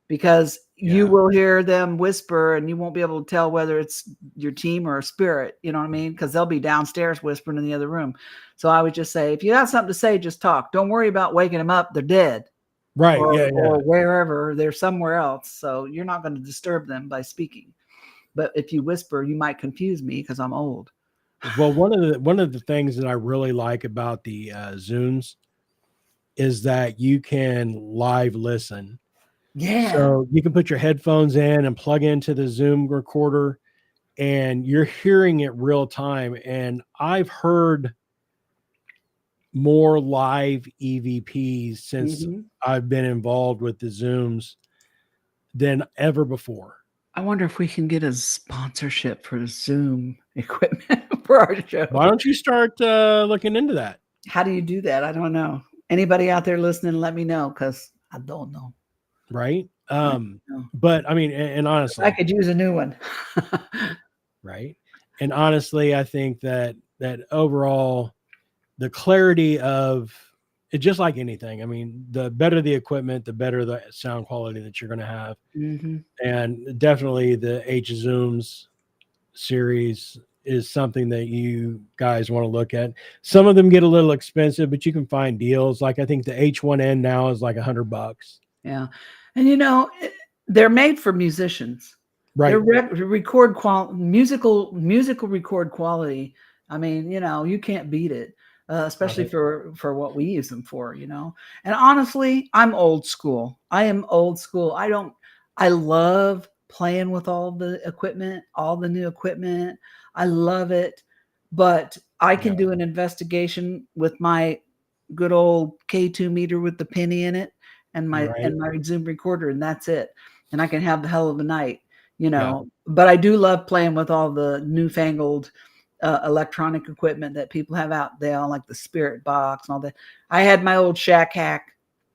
because you Yeah. will hear them whisper and you won't be able to tell whether it's your team or a spirit. You know what I mean? Because they'll be downstairs whispering in the other room. So I would just say, if you have something to say, just talk. Don't worry about waking them up. They're dead. right. Or, Yeah, or wherever, they're somewhere else. So you're not going to disturb them by speaking. But if you whisper, you might confuse me because I'm old. Well, one of the things that I really like about the Zooms is that you can live listen. Yeah. So you can put your headphones in and plug into the Zoom recorder, and you're hearing it real time. And I've heard more live EVPs since Mhm. I've been involved with the Zooms than ever before. I wonder if we can get a sponsorship for Zoom equipment for our show. Why don't you start looking into that? How do you do that? I don't know. Anybody out there listening, let me know because I don't know. Right. know. But I mean, and honestly, I could use a new one. right. And honestly, I think that overall, the clarity of it, just like anything, I mean, the better the equipment, the better the sound quality that you're going to have. Mhm. And definitely the H Zooms series is something that you guys want to look at. Some of them get a little expensive, but you can find deals. Like I think the H1N now is like $100. Yeah. And they're made for musicians. Right. They're record musical record quality. I mean, you can't beat it, especially Right. for what we use them for. And honestly, I'm old school. I am old school. I love playing with all the equipment, all the new equipment. I love it, but I can do an investigation with my good old K2 meter with the penny in it and my Zoom recorder, and that's it. And I can have the hell of a night, But I do love playing with all the newfangled electronic equipment that people have out there, like the Spirit Box and all that. I had my old Shack Hack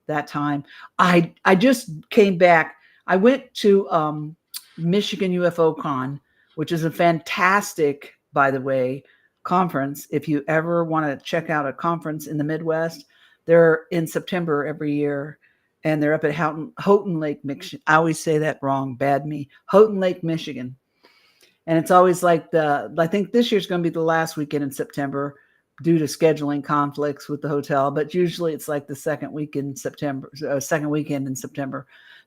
that time. I just came back. I went to Michigan UFO Con, which is a fantastic, by the way, conference. If you ever want to check out a conference in the Midwest, they're in September every year, and they're up at Houghton Lake, Michigan. I always say that wrong. Bad me. Houghton Lake, Michigan. And it's always like I think this year's going to be the last weekend in September due to scheduling conflicts with the hotel. But usually it's like the second weekend in September.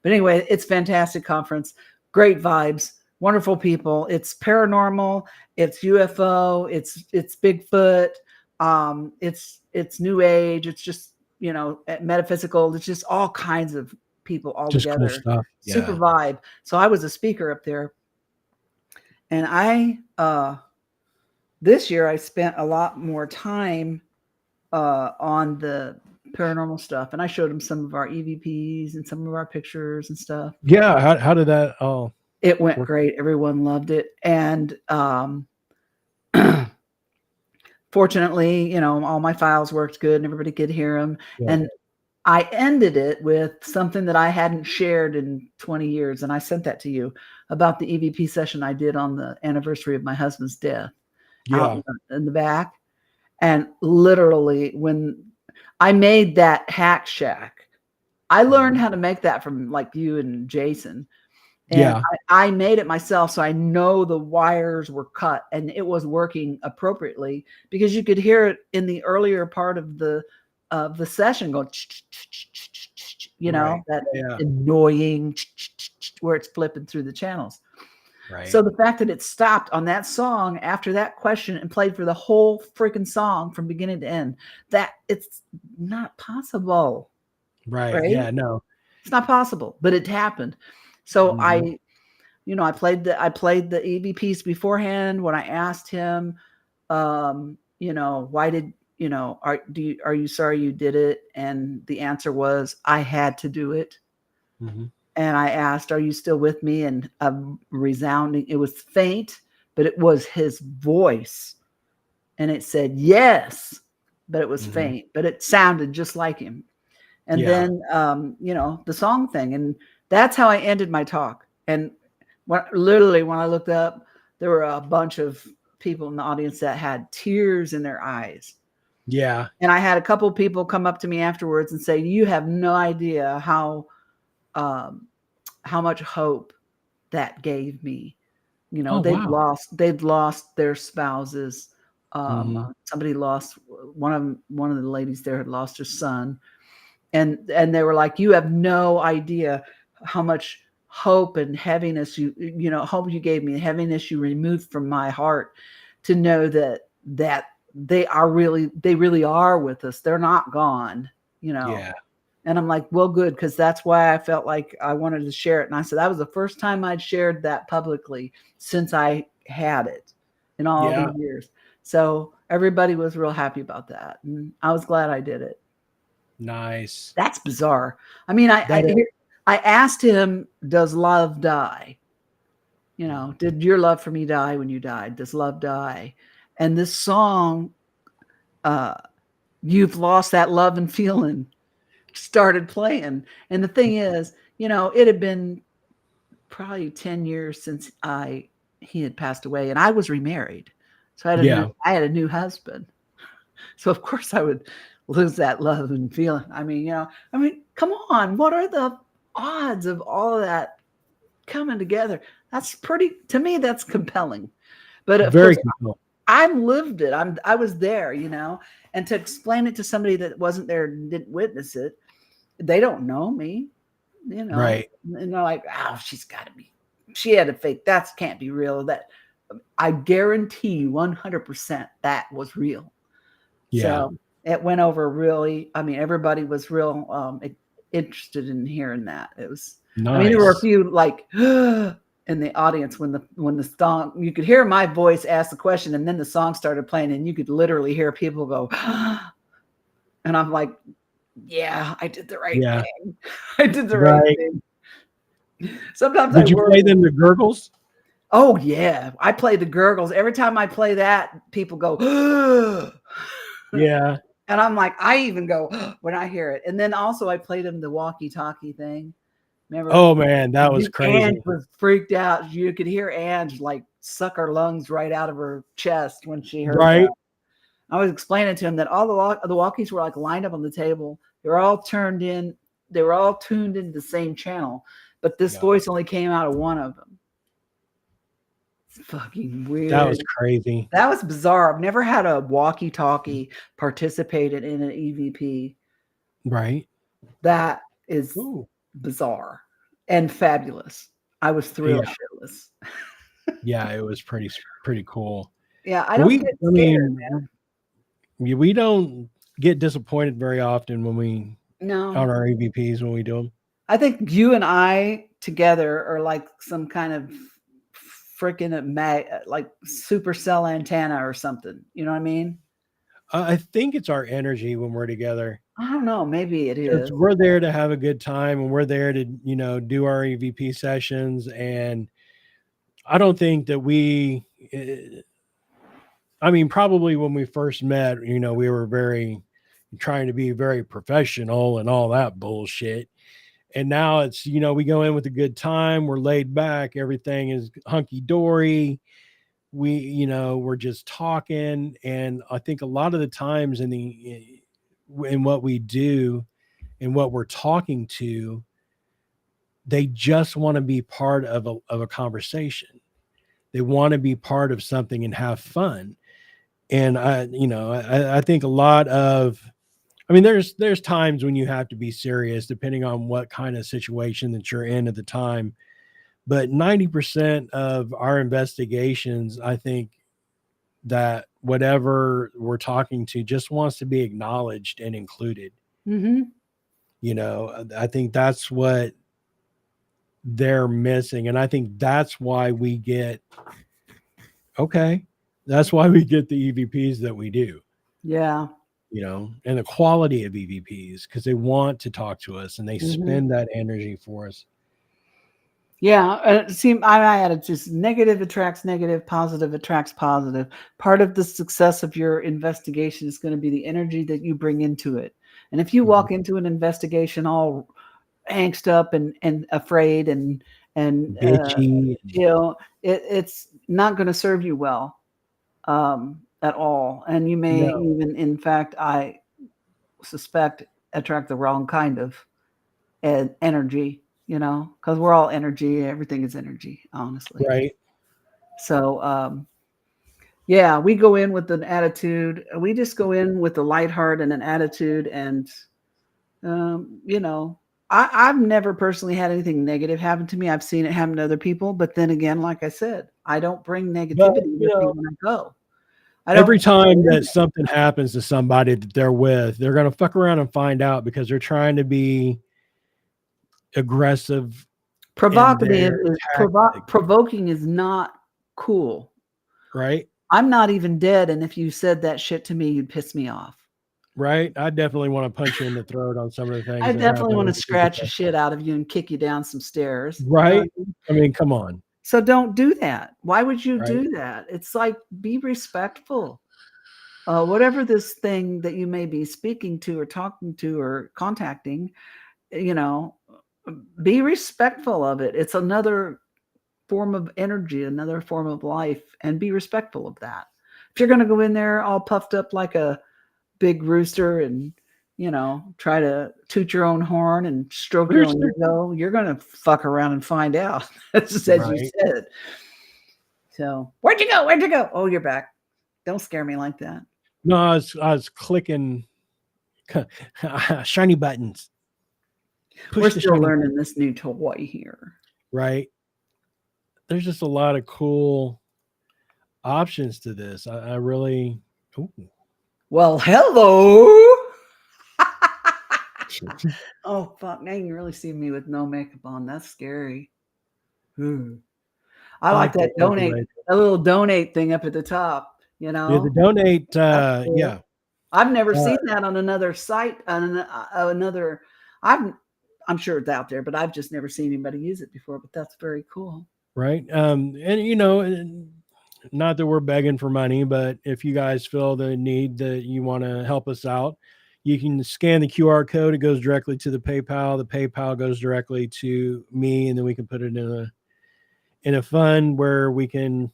But anyway, it's fantastic conference. Great vibes. Wonderful people. It's paranormal. It's UFO. It's Bigfoot. It's New Age. It's just metaphysical. It's just all kinds of people all Just together. cool stuff. Super vibe. So I was a speaker up there. And this year I spent a lot more time on the paranormal stuff, and I showed him some of our EVPs and some of our pictures and stuff. Yeah. How did that all It went work? great. Everyone loved it. And fortunately, all my files worked good and everybody could hear them. Yeah. And I ended it with something that I hadn't shared in 20 years. And I sent that to you about the EVP session I did on the anniversary of my husband's death out in the back. And literally, when I made that hack shack, I learned how to make that from like you and Jason. And Yeah. I made it myself, so I know the wires were cut and it was working appropriately, because you could hear it in the earlier part of the session going, Right. that Yeah. annoying where it's flipping through the channels. Right. So the fact that it stopped on that song after that question and played for the whole freaking song from beginning to end, that it's not possible. Right. Yeah. No. It's not possible, but it happened. So Mhm. I played the EVPs beforehand when I asked him, why did, are you sorry you did it? And the answer was, I had to do it. Mhm. And I asked, are you still with me? And a resounding, it was faint, but it was his voice. And it said, yes, but it was Mhm. faint, but it sounded just like him. And Yeah. then, the song thing. And that's how I ended my talk. And when I looked up, there were a bunch of people in the audience that had tears in their eyes. Yeah. And I had a couple of people come up to me afterwards and say, you have no idea how much hope that gave me. Oh, wow. They'd lost their spouses. Mhm. Somebody lost one of the ladies there had lost her son. And they were like, you have no idea how much hope and heaviness hope you gave me, heaviness you removed from my heart, to know that they really are with us. They're not gone. Yeah. And I'm like, well, good, because that's why I felt like I wanted to share it. And I said that was the first time I'd shared that publicly since I had it in all Yeah. these years. So everybody was real happy about that, and I was glad I did it. Nice. That's bizarre. I mean, I asked him, does love die? Did your love for me die when you died? Does love die? And this song, You've Lost That Love and Feeling, started playing. And the thing is, it had been probably 10 years since he had passed away, and I was remarried. So I had a new husband. So of course I would lose that love and feeling. I mean, come on, what are the odds of all of that coming together? To me, that's compelling. But of Very course, cool. I lived it. I was there, and to explain it to somebody that wasn't there and didn't witness it, they don't know me, Right. and they're like, oh, she had a fake. That can't be real. That I guarantee you 100% that was real. Yeah. So it went over really. I mean, everybody was real interested in hearing that. It was. I mean, there were a Nice. few like in the audience when the song. You could hear my voice ask the question, and then the song started playing, and you could literally hear people go, and I'm like, yeah, I did the right Yeah. thing. I did the right Right. thing. Sometimes I Did you worry. play them the gurgles? Oh yeah, I play the gurgles. Every time I play that, people go, Yeah. and I'm like, I even go when I hear it. And then also I played him the walkie-talkie thing. Remember? Oh man, that was Ange crazy. was freaked out. You could hear Ange like suck her lungs right out of her chest when she heard that. Right. I was explaining to him that all the walkies were like lined up on the table. They were all turned in. They were all tuned into the same channel, but this voice only came out of one of them. It's fucking weird. That was crazy. That was bizarre. I've never had a walkie-talkie participated in an EVP. Right. That is Ooh. bizarre and fabulous. I was thrilled shitless. Yeah, it was pretty cool. Yeah, I don't get scared, man. We don't get disappointed very often when we No. on our EVPs when we do them. I think you and I together are like some kind of freaking like supercell antenna or something. You know what I mean? I think it's our energy when we're together. I don't know. Maybe it 'Cause is. we're there to have a good time, and we're there to, do our EVP sessions. And I don't think that I mean, probably when we first met, we were trying to be very professional and all that bullshit. And now it's, we go in with a good time. We're laid back. Everything is hunky dory. We're just talking. And I think a lot of the times in what we do and what we're talking to, they just want to be part of a conversation. They want to be part of something and have fun. And I think a lot of, I mean, there's times when you have to be serious depending on what kind of situation that you're in at the time. But 90% of our investigations, I think that whatever we're talking to just wants to be acknowledged and included. Mm-hmm. I think that's what they're missing. And I think that's why we get the EVPs that we do. Yeah. And the quality of EVPs, because they want to talk to us and they spend that energy for us. Yeah. I added just negative attracts negative, positive attracts positive. Part of the success of your investigation is going to be the energy that you bring into it. And if you walk into an investigation all angst up and afraid and bitchy, it's not going to serve you well at all. And you may even, in fact, I suspect, attract the wrong kind of energy, because we're all energy. Everything is energy, honestly. Right. So, yeah, we go in with an attitude. We just go in with a light heart and an attitude. And, I've never personally had anything negative happen to me. I've seen it happen to other people. But then again, like I said, I don't bring negativity with me when I go. Every time that something happens to somebody that they're with, they're going to fuck around and find out because they're trying to be aggressive. Provocative provoking is not cool. Right. I'm not even dead. And if you said that shit to me, you'd piss me off. Right. I definitely want to punch you in the throat on some of the things. I definitely want to scratch the shit out of you and kick you down some stairs. Right. I mean, come on. So don't do that. Why would you do that? It's like, be respectful. Whatever this thing that you may be speaking to or talking to or contacting, be respectful of it. It's another form of energy, another form of life, and be respectful of that. If you're going to go in there all puffed up like a big rooster and try to toot your own horn and stroke your own ego, you're gonna fuck around and find out. Just as you said. So where'd you go? Oh, you're back. Don't scare me like that. No, I was clicking shiny buttons. We're still learning this new toy here. Right. There's just a lot of cool options to this. I really. Ooh. Well, hello. Oh, fuck. Now you can really see me with no makeup on. That's scary. I like that a little donate thing up at the top, Yeah, the donate. cool. Yeah. I've never seen that on another site. I'm sure it's out there, but I've just never seen anybody use it before. But that's very cool. Right. And not that we're begging for money, but if you guys feel the need that you want to help us out, you can scan the QR code. It goes directly to the PayPal. The PayPal goes directly to me, and then we can put it in a fund where we can,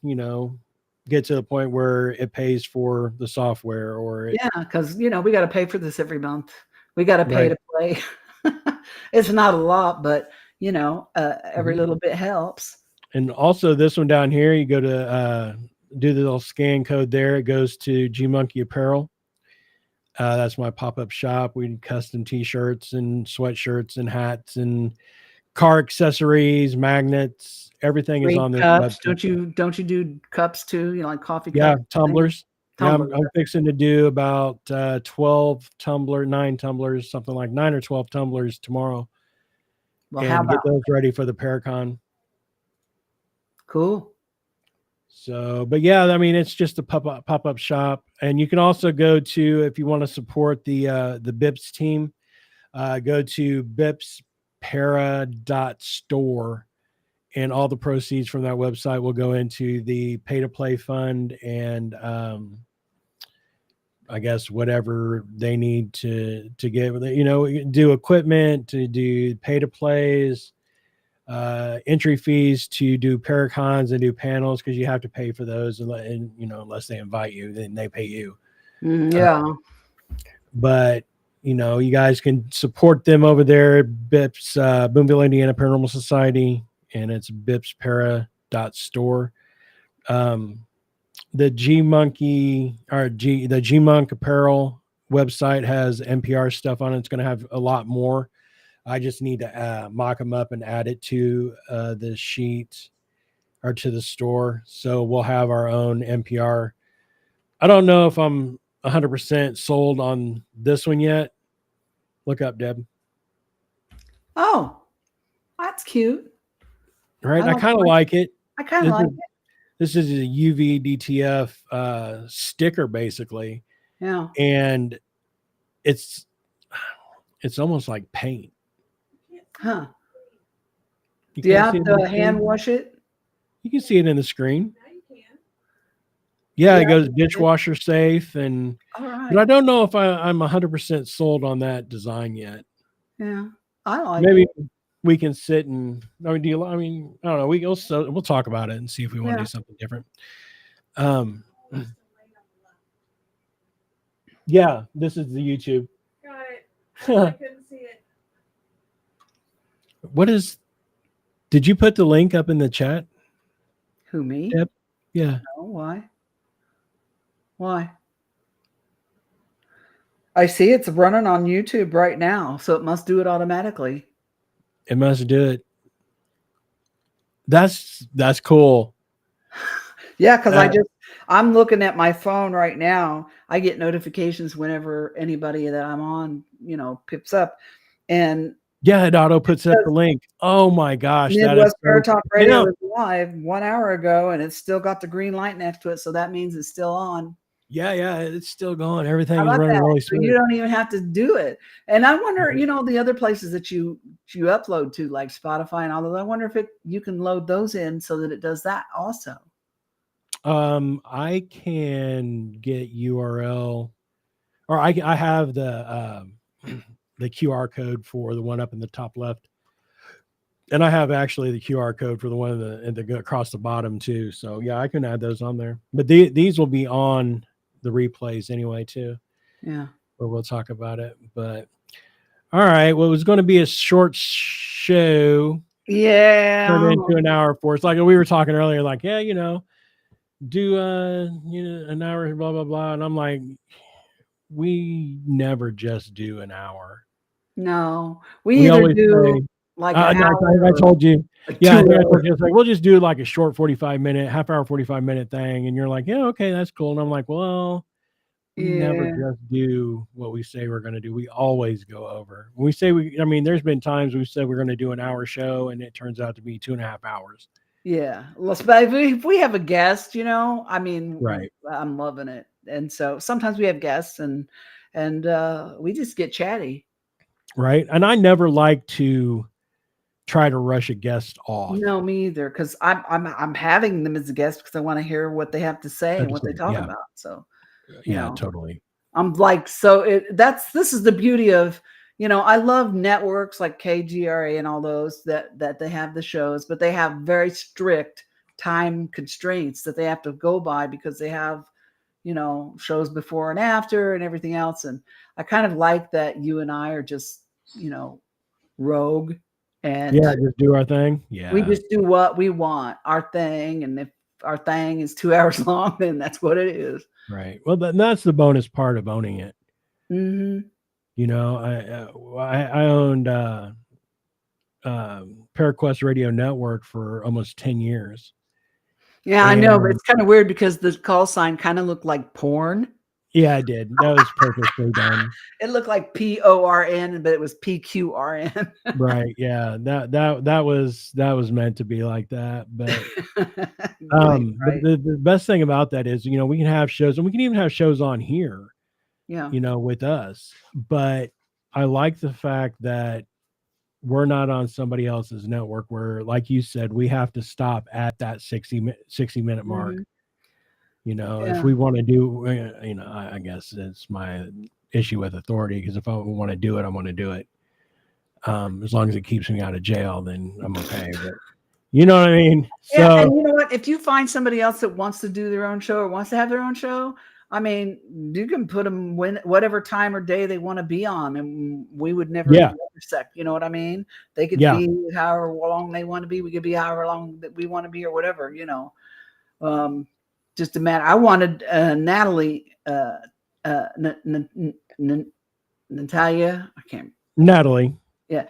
get to the point where it pays for the software because we got to pay for this every month. We got to pay to play. It's not a lot, but every little bit helps. And also this one down here, you go to do the little scan code there. It goes to G Monkey Apparel. That's my pop-up shop. We do custom t-shirts and sweatshirts and hats and car accessories, magnets, everything is on this cups. website. Don't you do cups too? Like coffee cups? Yeah, tumblers. Yeah, I'm fixing to do about 9 tumblers, something like 9 or 12 tumblers tomorrow. Well, and get those ready for the Paracon. Cool. So, but yeah, I mean, it's just a pop-up shop. And you can also go to, if you want to support the BIPS team, go to bipspara.store, and all the proceeds from that website will go into the pay to play fund, and I guess whatever they need to get, do equipment, to do pay to plays, entry fees to do Paracons and do panels, because you have to pay for those, and unless they invite you, then they pay you. Yeah. But you guys can support them over there at BIPS, Boonville, Indiana Paranormal Society, and it's bipspara.store. The G Monkey, or the G Monk Apparel website has NPR stuff on it. It's going to have a lot more. I just need to mock them up and add it to the sheet, or to the store. So we'll have our own NPR. I don't know if I'm 100% sold on this one yet. Look up, Deb. Oh, that's cute. Right? I like kind of it. like it. I kind of like it. This is a UV DTF sticker, basically. Yeah. And it's almost like paint. Huh. You Do you can't have see it in to the hand screen? wash it? You can see it in the screen. Now you can. Yeah, Yeah. it goes dishwasher safe, All but I right. don't know if I'm 100% sold on that design yet. Yeah. I like Maybe it. we can sit and, I don't know. We'll talk about it and see if we want to Yeah. do something different. Yeah, this is the YouTube. Got it. I couldn't see it. Did you put the link up in the chat? Who, me? Yep. Yeah. No, why? Why? I see it's running on YouTube right now, so it must do it automatically. It must do it. That's cool. Yeah, because I'm looking at my phone right now. I get notifications whenever anybody that I'm on, pips up. And Yeah, it auto puts up the link. Oh my gosh, that is Midwest so Paratalk cool. Radio is live 1 hour ago, and it's still got the green light next to it, so that means it's still on. Yeah, it's still going. Everything How is about running that? really So smooth. you don't even have to do it. And I wonder, the other places that you upload to, like Spotify and all those, I wonder if you can load those in so that it does that also. I can get URL, or I have the QR code for the one up in the top left, and I have actually the QR code for the one in the across the bottom too. So yeah, I can add those on there. But these will be on the replays anyway too. Yeah. But we'll talk about it. But all right, well, it was going to be a short show. Yeah. Turned into an hour for us. Like we were talking earlier, like, yeah, do an hour, blah blah blah. And I'm like, we never just do an hour. No. We either do say, like I an hour. I told you. Like Yeah, I 2 think I told hours. you, it's like, we'll just do like a short 45-minute, half hour, 45-minute thing. And you're like, yeah, okay, that's cool. And I'm like, well, we never Yeah. just do what we say we're going to do. We always go over. When we say there's been times we said we're going to do an hour show and it turns out to be 2.5 hours. Yeah. But if we have a guest, Right. I'm loving it. And so sometimes we have guests and we just get chatty. Right. And I never like to try to rush a guest off. No, me either. Because I'm having them as a guest because I want to hear what they have to say and what they talk about. So yeah, totally. I'm like, this is the beauty of, I love networks like KGRA and all those that they have the shows, but they have very strict time constraints that they have to go by because they have, shows before and after and everything else. And I kind of like that you and I are just, rogue and just do our thing. Yeah. we just do what we want, our thing. And if our thing is 2 hours long, then that's what it is. Right. Well, that's the bonus part of owning it. Mm-hmm. I owned ParaQuest Radio Network for almost 10 years. Yeah, I know, but it's kind of weird because the call sign kind of looked like porn. Yeah, I did. That was purposely done. It looked like PORN, but it was PQRN. Right. Yeah. That was meant to be like that. But Right, right. the best thing about that is, we can have shows, and we can even have shows on here, Yeah. with us. But I like the fact that we're not on somebody else's network where, like you said, we have to stop at that 60-minute mark. Mhm. If Yeah. we want to do, I guess it's my issue with authority, because if I want to do it, I want to do it. As long as it keeps me out of jail, then I'm okay. But you know what I mean? Yeah, and So you know what? If you find somebody else that wants to do their own show or wants to have their own show, I mean, you can put them whatever time or day they want to be on, and we would never Yeah. intersect. You know what I mean? They could Yeah. be however long they want to be. We could be however long that we want to be, or whatever. Just a matter. I wanted Natalie, Natalia. I can't. Natalie. Yeah,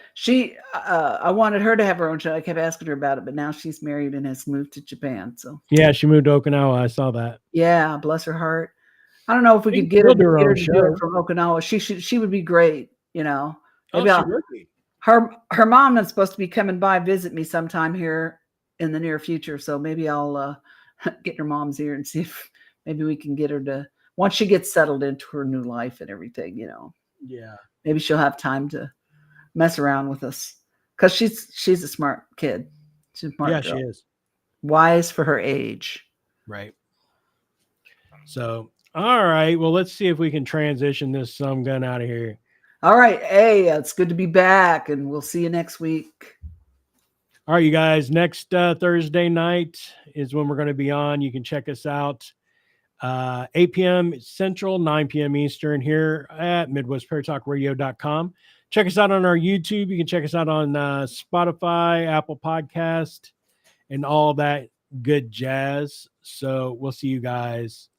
I wanted her to have her own show. I kept asking her about it, but now she's married and has moved to Japan. So Yeah, she moved to Okinawa. I saw that. yeah, bless her heart. I don't know if we She could get can her, still do her get her own to do show. it from Okinawa. She would be great. Oh, Maybe she would be. her mom is supposed to be coming by visit me sometime here in the near future. So maybe I'll get her mom's here and see if maybe we can get her to, once she gets settled into her new life and everything, Yeah. maybe she'll have time to mess around with us, because she's a smart kid. She's a smart Yeah, girl. she is. Wise for her age. Right. So, all right. Well, let's see if we can transition this some gun out of here. All right. Hey, it's good to be back, and we'll see you next week. All right, you guys. Next Thursday night is when we're going to be on. You can check us out 8 p.m. Central, 9 p.m. Eastern here at MidwestParatalkRadio.com. Check us out on our YouTube. You can check us out on Spotify, Apple Podcast, and all that good jazz. So we'll see you guys